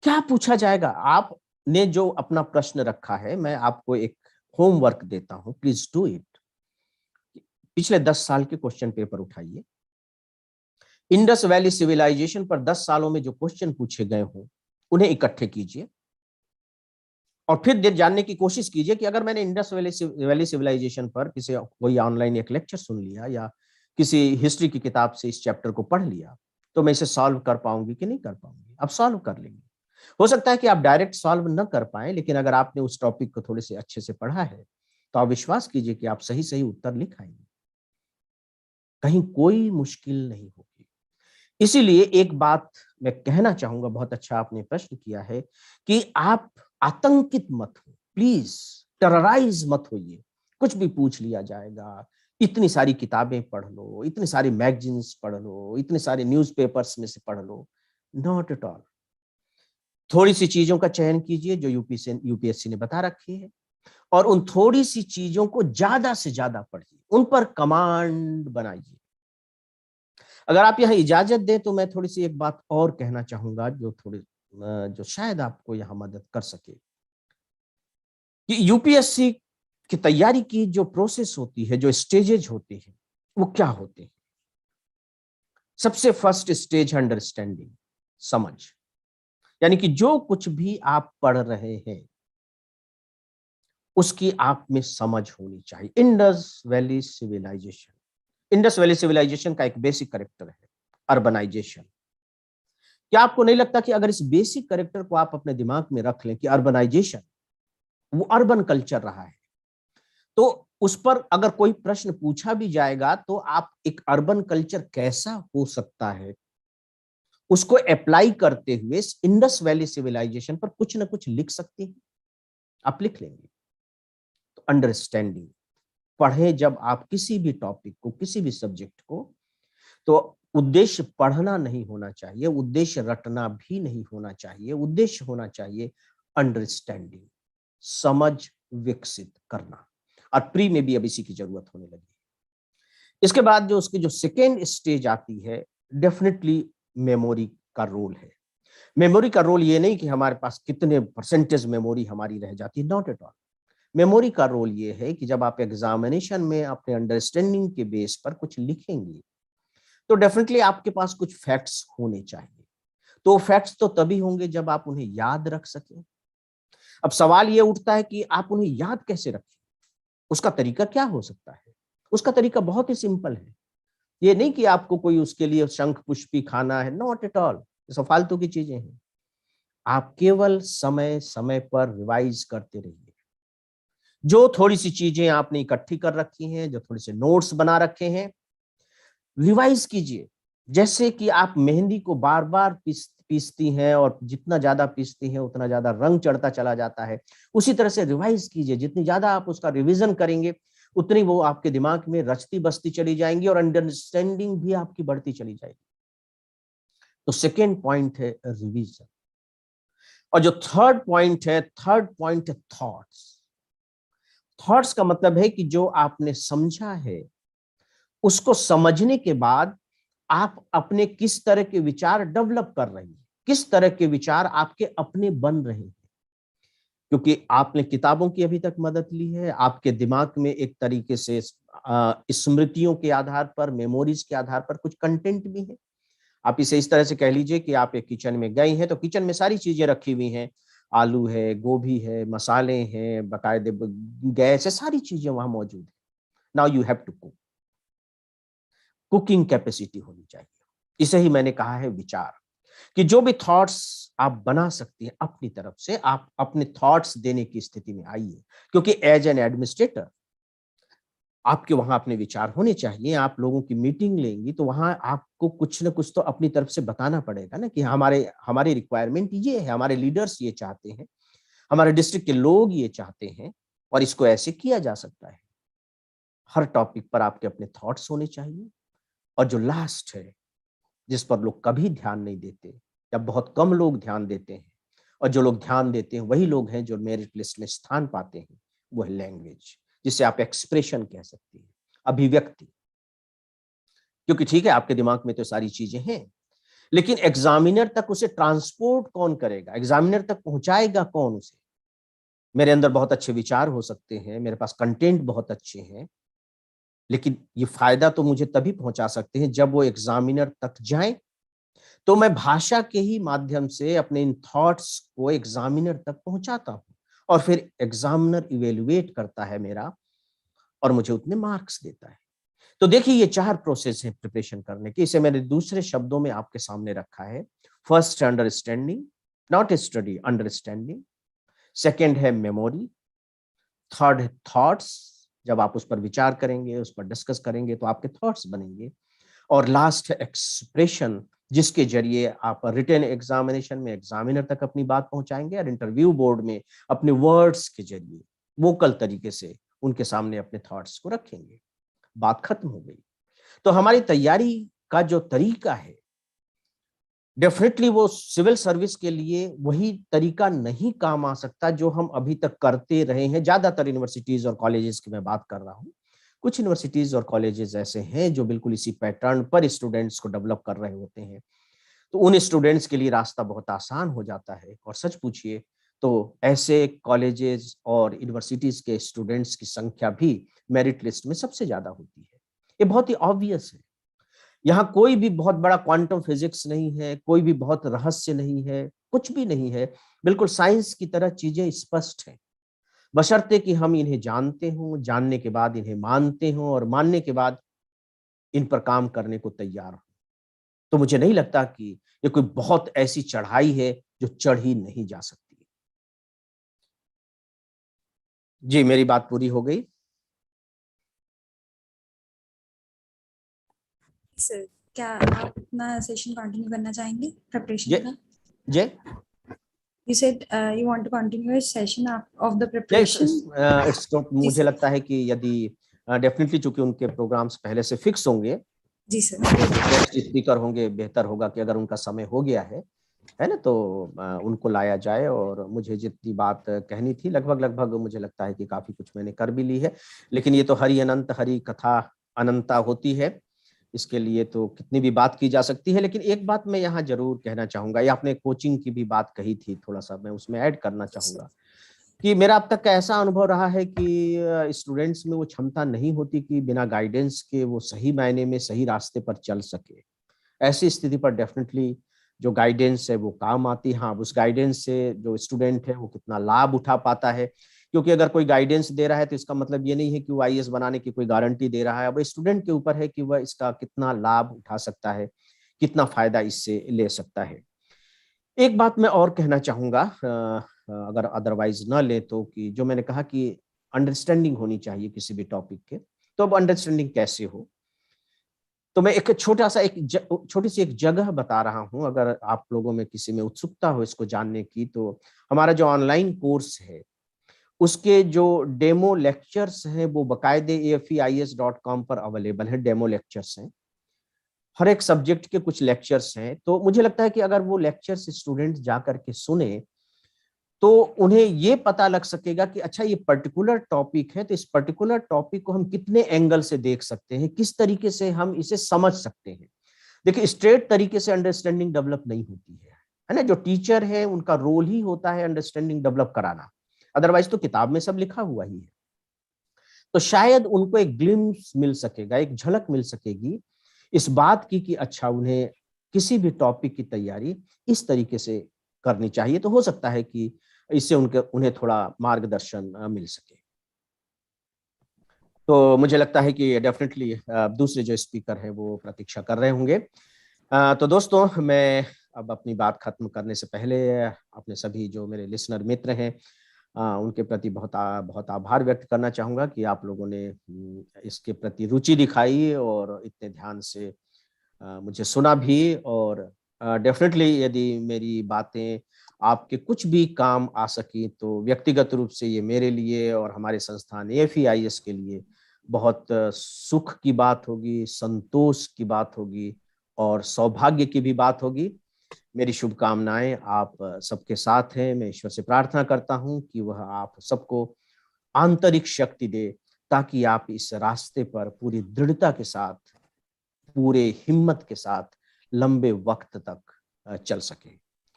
क्या पूछा जाएगा? आपने जो अपना प्रश्न रखा है, मैं आपको एक होमवर्क देता हूं, प्लीज डू इट। पिछले 10 साल के क्वेश्चन पेपर उठाइए, इंडस वैली सिविलाइजेशन पर 10 सालों में जो क्वेश्चन पूछे गए हों उन्हें इकट्ठे कीजिए और फिर जानने की कोशिश कीजिए कि अगर मैंने इंडस वैली सिविलाइजेशन पर किसी कोई ऑनलाइन एक लेक्चर सुन लिया या किसी हिस्ट्री की किताब से इस चैप्टर को पढ़ लिया तो मैं इसे सॉल्व कर पाऊंगी कि नहीं कर पाऊंगी। अब सॉल्व कर लेंगे। हो सकता है कि आप डायरेक्ट सॉल्व न कर पाए, लेकिन अगर आपने उस टॉपिक को थोड़े से अच्छे से पढ़ा है तो आप विश्वास कीजिए कि आप सही सही उत्तर लिख आएंगे, कहीं कोई मुश्किल नहीं होगी। इसीलिए एक बात मैं कहना चाहूंगा, बहुत अच्छा आपने प्रश्न किया है कि आप आतंकित मत हो, प्लीज टेरराइज मत होइए। कुछ भी पूछ लिया जाएगा, इतनी सारी किताबें पढ़ लो, इतने सारे मैगजीन्स पढ़ लो, इतने सारे न्यूज़पेपर्स में से पढ़ लो, नॉट एट ऑल। थोड़ी सी चीजों का चयन कीजिए जो यूपीएससी ने बता रखी है और उन थोड़ी सी चीजों को ज्यादा से ज्यादा पढ़िए, उन पर कमांड बनाइए। अगर आप यह इजाजत दें तो मैं थोड़ी सी एक बात और कहना चाहूंगा जो शायद आपको यहां मदद कर सके कि यूपीएससी की तैयारी की जो प्रोसेस होती है, जो स्टेजेज होते हैं, वो क्या होते हैं। सबसे फर्स्ट स्टेज है अंडरस्टैंडिंग, समझ, यानी कि जो कुछ भी आप पढ़ रहे हैं उसकी आप में समझ होनी चाहिए। इंडस वैली सिविलाइजेशन का एक बेसिक कैरेक्टर है अर्बनाइजेशन। क्या आपको नहीं लगता कि अगर इस बेसिक कैरेक्टर को आप अपने दिमाग में रख लें कि अर्बनाइजेशन वो अर्बन कल्चर रहा है, तो उस पर अगर कोई प्रश्न पूछा भी जाएगा तो आप एक अर्बन कल्चर कैसा हो सकता है उसको अप्लाई करते हुए इंडस वैली सिविलाइजेशन पर कुछ ना कुछ लिख सकते हैं, आप लिख लेंगे। तो अंडरस्टैंडिंग पढ़े जब आप किसी भी टॉपिक को, किसी भी सब्जेक्ट को, तो उद्देश्य पढ़ना नहीं होना चाहिए, उद्देश्य रटना भी नहीं होना चाहिए, उद्देश्य होना चाहिए अंडरस्टैंडिंग, समझ विकसित करना। और प्री में भी अब इसी की जरूरत होने लगी। इसके बाद जो उसकी जो सेकेंड स्टेज आती है, डेफिनेटली मेमोरी का रोल है। मेमोरी का रोल ये नहीं कि हमारे पास कितने परसेंटेज मेमोरी हमारी रह जाती है, नॉट एट ऑल। मेमोरी का रोल ये है कि जब आप एग्जामिनेशन में अपने अंडरस्टैंडिंग के बेस पर कुछ लिखेंगे तो डेफिनेटली आपके पास कुछ फैक्ट्स होने चाहिए। तो फैक्ट्स तो तभी होंगे जब आप उन्हें याद रख सकें। अब सवाल ये उठता है कि आप उन्हें याद कैसे रखें, उसका तरीका क्या हो सकता है। उसका तरीका बहुत ही सिंपल है। ये नहीं कि आपको कोई उसके लिए शंख पुष्पी खाना है, नॉट एट ऑल, ये सब फालतू की चीजें हैं। आप केवल समय समय पर रिवाइज करते रहिए। जो थोड़ी सी चीजें आपने इकट्ठी कर रखी हैं, जो थोड़े से नोट्स बना रखे हैं, रिवाइज कीजिए। जैसे कि आप मेहंदी को बार बार पीसती हैं और जितना ज्यादा पीसती हैं उतना ज्यादा रंग चढ़ता चला जाता है, उसी तरह से रिवाइज कीजिए। जितनी ज्यादा आप उसका रिवीजन करेंगे उतनी वो आपके दिमाग में रचती बसती चली जाएंगी और अंडरस्टैंडिंग भी आपकी बढ़ती चली जाएगी। तो सेकेंड पॉइंट है रिवीजन। और जो थर्ड पॉइंट है थॉट्स। थॉट्स का मतलब है कि जो आपने समझा है उसको समझने के बाद आप अपने किस तरह के विचार डेवलप कर रहे हैं, किस तरह के विचार आपके अपने बन रहे हैं। क्योंकि आपने किताबों की अभी तक मदद ली है, आपके दिमाग में एक तरीके से स्मृतियों के आधार पर, मेमोरीज के आधार पर कुछ कंटेंट भी है। आप इसे इस तरह से कह लीजिए कि आप एक किचन में गए हैं तो किचन में सारी चीजें रखी हुई हैं, आलू है, गोभी है, मसाले हैं, बकायदे गैस है, सारी चीजें वहां मौजूद है। Now you have to cook. Cooking capacity होनी चाहिए। इसे ही मैंने कहा है विचार, कि जो भी थॉट्स आप बना सकती हैं अपनी तरफ से, आप अपने थॉट्स देने की स्थिति में आइए। क्योंकि एज एन एडमिनिस्ट्रेटर आपके वहां अपने विचार होने चाहिए। आप लोगों की मीटिंग लेंगी तो वहां आपको कुछ ना कुछ तो अपनी तरफ से बताना पड़ेगा ना, कि हमारी रिक्वायरमेंट ये है, हमारे लीडर्स ये चाहते हैं, हमारे डिस्ट्रिक्ट के लोग ये चाहते हैं, और इसको ऐसे किया जा सकता है। हर टॉपिक पर आपके अपने थॉट्स होने चाहिए। और जो लास्ट है, जिस पर लोग कभी ध्यान नहीं देते, या बहुत कम लोग ध्यान देते हैं, और जो लोग ध्यान देते हैं वही लोग हैं जो मेरिट लिस्ट में स्थान पाते हैं, वो है लैंग्वेज, जिसे आप एक्सप्रेशन कह सकते हैं, अभिव्यक्ति। क्योंकि ठीक है, आपके दिमाग में तो सारी चीजें हैं, लेकिन एग्जामिनर तक उसे ट्रांसपोर्ट कौन करेगा, एग्जामिनर तक पहुंचाएगा कौन उसे। मेरे अंदर बहुत अच्छे विचार हो सकते हैं, मेरे पास कंटेंट बहुत अच्छे हैं, लेकिन ये फायदा तो मुझे तभी पहुंचा सकते हैं जब वो एग्जामिनर तक जाएं। तो मैं भाषा के ही माध्यम से अपने इन थॉट्स को एग्जामिनर तक पहुंचाता हूं, और फिर एग्जामिनर इवेल्युएट करता है मेरा, और मुझे उतने मार्क्स देता है। तो देखिए, ये 4 प्रोसेस है प्रिपरेशन करने की। इसे मैंने दूसरे शब्दों में आपके सामने रखा है। फर्स्ट है understanding, not study, understanding. Second है मेमोरी। थर्ड है थॉट्स, जब आप उस पर विचार करेंगे, उस पर डिस्कस करेंगे तो आपके थॉट्स बनेंगे। और लास्ट है एक्सप्रेशन, जिसके जरिए आप रिटन एग्जामिनेशन में एग्जामिनर तक अपनी बात पहुंचाएंगे, और इंटरव्यू बोर्ड में अपने वर्ड्स के जरिए वोकल तरीके से उनके सामने अपने थॉट्स को रखेंगे। बात खत्म हो गई। तो हमारी तैयारी का जो तरीका है, डेफिनेटली वो सिविल सर्विस के लिए वही तरीका नहीं काम आ सकता जो हम अभी तक करते रहे हैं। ज्यादातर यूनिवर्सिटीज और कॉलेजेस की मैं बात कर रहा हूँ। कुछ यूनिवर्सिटीज और कॉलेजेस ऐसे हैं जो बिल्कुल इसी पैटर्न पर स्टूडेंट्स को डेवलप कर रहे होते हैं, तो उन स्टूडेंट्स के लिए रास्ता बहुत आसान हो जाता है। और सच पूछिए तो ऐसे कॉलेजेस और यूनिवर्सिटीज के स्टूडेंट्स की संख्या भी मेरिट लिस्ट में सबसे ज्यादा होती है। ये बहुत ही ऑब्वियस है। यहाँ कोई भी बहुत बड़ा क्वांटम फिजिक्स नहीं है, कोई भी बहुत रहस्य नहीं है, कुछ भी नहीं है। बिल्कुल साइंस की तरह चीजें स्पष्ट हैं, बशर्ते कि हम इन्हें जानते हों, जानने के बाद इन्हें मानते हों, और मानने के बाद इन पर काम करने को तैयार हो। तो मुझे नहीं लगता कि ये कोई बहुत ऐसी चढ़ाई है जो चढ़ी नहीं जा सकती। जी, मेरी बात पूरी हो गई। सर, क्या आप अपना सेशन कंटिन्यू करना चाहेंगे प्रिपरेशन का? जी, You said you want to continue your session of the preparation. मुझे लगता है कि यदि डेफिनेटली, चूंकि उनके प्रोग्राम्स पहले से फिक्स होंगे, जी सर, गेस्ट स्पीकर होंगे, बेहतर होगा कि अगर उनका समय हो गया है ना, तो उनको लाया जाए। और मुझे जितनी बात कहनी थी लगभग मुझे लगता है कि काफी कुछ मैंने कर भी ली है। लेकिन ये तो हरि अनंत, हरि कथा अनंता होती है, इसके लिए तो कितनी भी बात की जा सकती है। लेकिन एक बात मैं यहाँ जरूर कहना चाहूंगा, या आपने कोचिंग की भी बात कही थी, थोड़ा सा मैं उसमें ऐड करना चाहूंगा कि मेरा अब तक का ऐसा अनुभव रहा है कि स्टूडेंट्स में वो क्षमता नहीं होती कि बिना गाइडेंस के वो सही मायने में सही रास्ते पर चल सके। ऐसी स्थिति पर डेफिनेटली जो गाइडेंस है वो काम आती है। हाँ, उस गाइडेंस से जो स्टूडेंट है वो कितना लाभ उठा पाता है, क्योंकि अगर कोई गाइडेंस दे रहा है तो इसका मतलब ये नहीं है कि वो आईएएस बनाने की कोई गारंटी दे रहा है। अब स्टूडेंट के ऊपर है कि वह इसका कितना लाभ उठा सकता है, कितना फायदा इससे ले सकता है। एक बात मैं और कहना चाहूंगा, अगर अदरवाइज ना ले तो, कि जो मैंने कहा कि अंडरस्टैंडिंग होनी चाहिए किसी भी टॉपिक के, तो अब अंडरस्टैंडिंग कैसे हो, तो मैं एक छोटी सी एक जगह बता रहा हूं। अगर आप लोगों में किसी में उत्सुकता हो इसको जानने की, तो हमारा जो ऑनलाइन कोर्स है उसके जो डेमो लेक्चर्स हैं वो बाकायदे AFEIS.com पर अवेलेबल है। डेमो लेक्चर्स हैं, हर एक सब्जेक्ट के कुछ लेक्चर्स हैं, तो मुझे लगता है कि अगर वो लेक्चर्स स्टूडेंट जा करके सुने तो उन्हें ये पता लग सकेगा कि अच्छा ये पर्टिकुलर टॉपिक है, तो इस पर्टिकुलर टॉपिक को हम कितने एंगल से देख सकते हैं, किस तरीके से हम इसे समझ सकते हैं। देखिए, स्ट्रेट तरीके से अंडरस्टैंडिंग डेवलप नहीं होती है ना। जो टीचर है उनका रोल ही होता है अंडरस्टैंडिंग डेवलप कराना, अदरवाइज तो किताब में सब लिखा हुआ ही है। तो शायद उनको एक ग्लिम्स मिल सकेगा, एक झलक मिल सकेगी इस बात की कि अच्छा उन्हें किसी भी टॉपिक की तैयारी इस तरीके से करनी चाहिए, तो हो सकता है कि इससे उन्हें थोड़ा मार्गदर्शन मिल सके। तो मुझे लगता है कि डेफिनेटली दूसरे जो स्पीकर हैं वो प्रतीक्षा कर रहे होंगे। तो दोस्तों, मैं अब अपनी बात खत्म करने से पहले अपने सभी जो मेरे लिसनर मित्र हैं उनके प्रति बहुत आभार व्यक्त करना चाहूँगा कि आप लोगों ने इसके प्रति रुचि दिखाई और इतने ध्यान से मुझे सुना भी। और डेफिनेटली यदि मेरी बातें आपके कुछ भी काम आ सकी तो व्यक्तिगत रूप से ये मेरे लिए और हमारे संस्थान AFEIS के लिए बहुत सुख की बात होगी, संतोष की बात होगी और सौभाग्य की भी बात होगी। मेरी शुभकामनाएं आप सबके साथ हैं। मैं ईश्वर से प्रार्थना करता हूं कि वह आप सबको आंतरिक शक्ति दे ताकि आप इस रास्ते पर पूरी दृढ़ता के साथ, पूरे हिम्मत के साथ लंबे वक्त तक चल सके।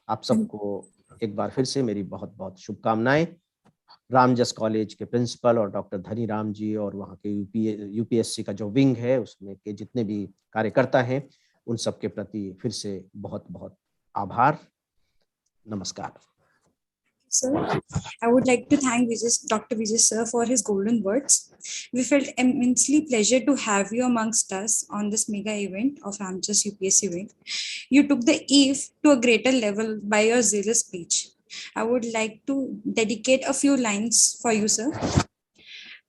आप सबको एक बार फिर से मेरी बहुत बहुत शुभकामनाएं। रामजस कॉलेज के प्रिंसिपल और डॉक्टर धनी राम जी और वहाँ के UPSC का जो विंग है उसमें के जितने भी कार्यकर्ता हैं उन सब के प्रति फिर से बहुत बहुत आभार। नमस्कार। Sir, I would like to thank Dr. Vijay sir for his golden words. We felt immensely pleasure to have you amongst us on this mega event of Ramjas UPSC Wing. You took the eve to a greater level by your zealous speech. I would like to dedicate a few lines for you, sir.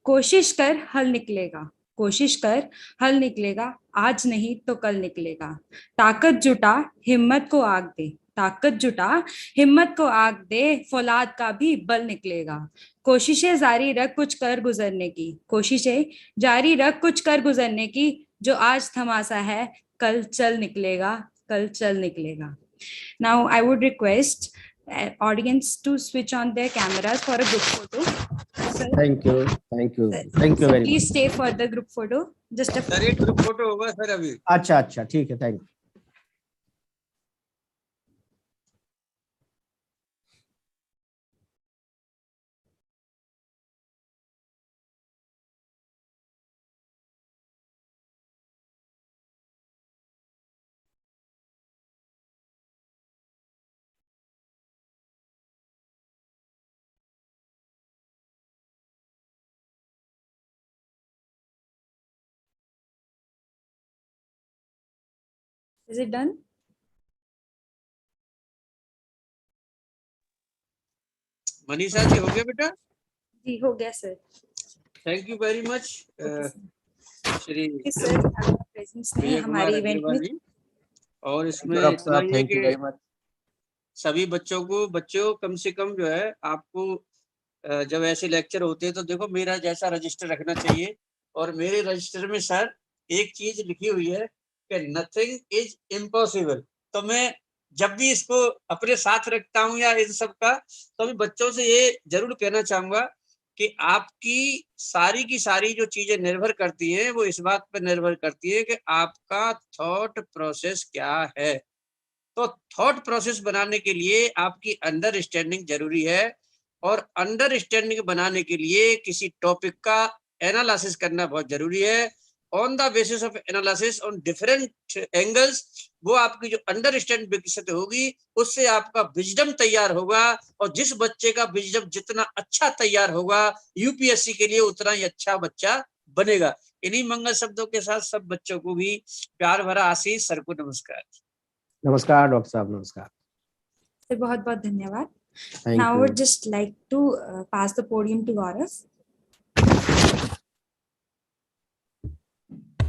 कोशिश कर हल निकलेगा, कोशिश कर हल निकलेगा, आज नहीं तो कल निकलेगा। ताकत जुटा हिम्मत को आग दे, ताकत जुटा हिम्मत को आग दे, फौलाद का भी बल निकलेगा। कोशिशें जारी रख कुछ कर गुजरने की, कोशिशें जारी रख कुछ कर गुजरने की, जो आज थमासा है कल चल निकलेगा, कल चल निकलेगा। Now I would request audience to switch on their cameras for a group photo. Sir, Thank you sir, very please much. stay for the group photo. Just a sir एक ग्रुप फोटो होगा sir अभी। अच्छा, ठीक है, thank you. Is it done? Manisha ji हो गया बेटा? जी हो गया sir. Thank you very much Shri sir presence में विजय हमारे कुमार इवेंट में। अग्रवाल। और इसमें इतना ही है कि सभी बच्चों कम से कम जो है आपको जब ऐसे लेक्चर होते हैं तो देखो मेरा जैसा रजिस्टर रखना चाहिए। और मेरे रजिस्टर में सर एक चीज लिखी हुई है कि नथिंग इज इम्पॉसिबल। तो मैं जब भी इसको अपने साथ रखता हूँ या इन सब का, तो मैं बच्चों से ये जरूर कहना चाहूंगा कि आपकी सारी की सारी जो चीजें निर्भर करती हैं वो इस बात पर निर्भर करती है कि आपका थॉट प्रोसेस क्या है। तो थॉट प्रोसेस बनाने के लिए आपकी अंडरस्टैंडिंग जरूरी है। और अंडरस्टैंडिंग बनाने के लिए किसी टॉपिक का एनालिसिस करना बहुत जरूरी है। On the basis of analysis on different angles, वो आपकी जो अंडरस्टैंड विकसित होगी उससे आपका विजडम तैयार होगा। और जिस बच्चे का विजडम जितना अच्छा तैयार होगा यूपीएससी के लिए उतना ही अच्छा बच्चा बनेगा। इन्हीं मंगल शब्दों के साथ सब बच्चों को भी प्यार भरा आशीष। सर को नमस्कार। नमस्कार डॉक्टर साहब, नमस्कार सर, बहुत बहुत धन्यवाद। Thank Now I you. would just like to pass the podium to Gaurav.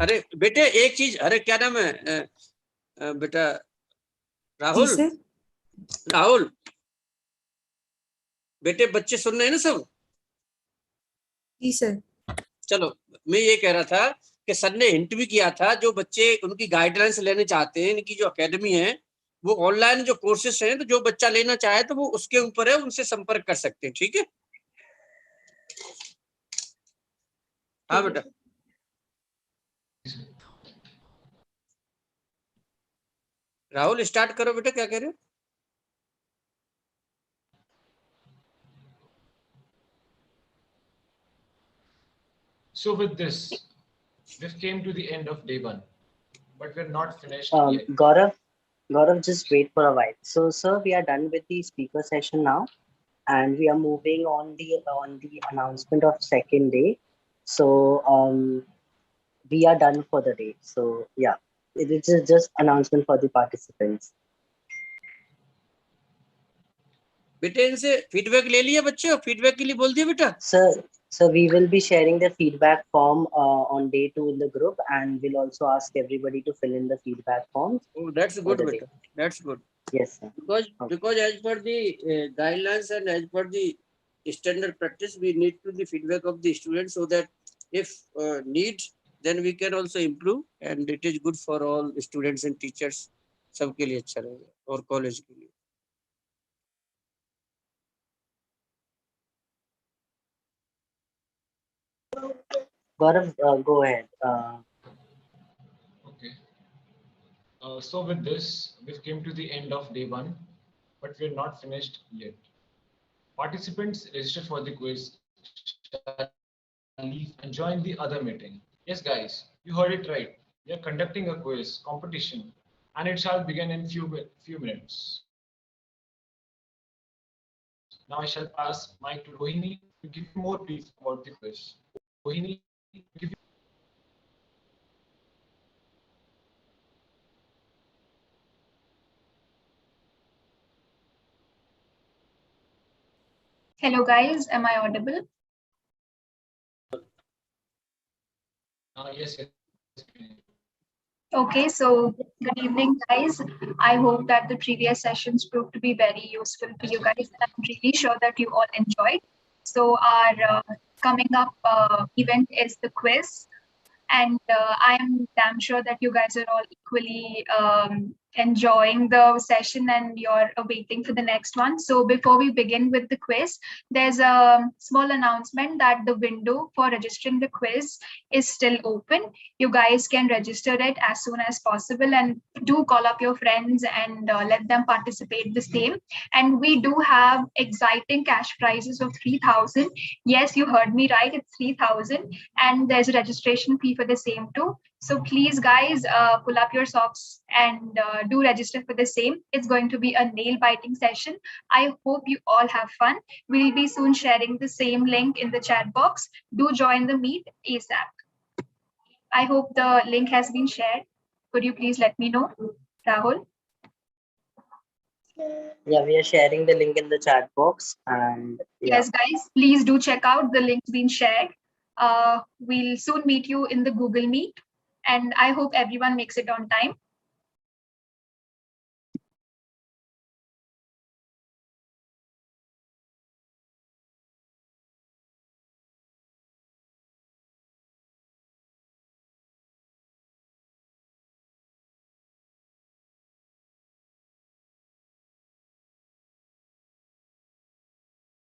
अरे बेटे एक चीज, अरे क्या नाम है बेटा? राहुल। जी सर। राहुल बेटे, बच्चे सुन रहे हैं ना सब? जी सर। चलो, मैं ये कह रहा था कि सर ने हिंट भी किया था, जो बच्चे उनकी गाइडलाइंस लेने चाहते हैं, इनकी जो एकेडमी है वो ऑनलाइन जो कोर्सेस हैं, तो जो बच्चा लेना चाहे तो वो उसके ऊपर है, उनसे संपर्क कर सकते हैं। ठीक है, हाँ बेटा। राहुल स्टार्ट करो बेटा, क्या कह रहे हो? So with this, we've came to the end of day 1, but we're not finished yet. Gaurav, just wait for a while. So, sir, we are done with the speaker session now, and we are moving on the announcement of second day. So, we are done for the day. So, yeah, it is just announcement for the participants. बेटे इनसे feedback ले लिया बच्चे, और feedback के लिए बोल दिया बेटा? So we will be sharing the feedback form on day 2 in the group, and we'll also ask everybody to fill in the feedback forms. Oh, that's good beta. That's good. Yes, sir. Because as per the guidelines and as per the standard practice, we need to the feedback of the students, so that if need, then we can also improve, and it is good for all students and teachers. सबके लिए अच्छा रहेगा, और college के लिए। Gaurav, go ahead. Okay. So with this, we've came to the end of day 1, but we're not finished yet. Participants registered for the quiz shall leave and join the other meeting. Yes, guys, you heard it right. We are conducting a quiz competition, and it shall begin in few minutes. Now I shall pass mic to Rohini to give you more brief about the quiz. Rohini, give you. Hello guys, am I audible? Yes. Okay, so good evening guys. I hope that the previous sessions proved to be very useful for you guys, and I'm really sure that you all enjoyed. So our coming up event is the quiz, and I am damn sure that you guys are all equally enjoying the session and you're waiting for the next one. So before we begin with the quiz, there's a small announcement that the window for registering the quiz is still open. You guys can register it as soon as possible, and do call up your friends and let them participate the same. And we do have exciting cash prizes of 3,000. Yes, you heard me right, it's 3,000, and there's a registration fee for the same too. So please guys, pull up your socks and do register for the same. It's going to be a nail biting session. I hope you all have fun. We'll be soon sharing the same link in the chat box. Do join the meet ASAP. I hope the link has been shared. Could you please let me know, Rahul? Yeah, we are sharing the link in the chat box, and yeah. Yes guys, please do check out the links being shared. We'll soon meet you in the Google Meet, and I hope everyone makes it on time.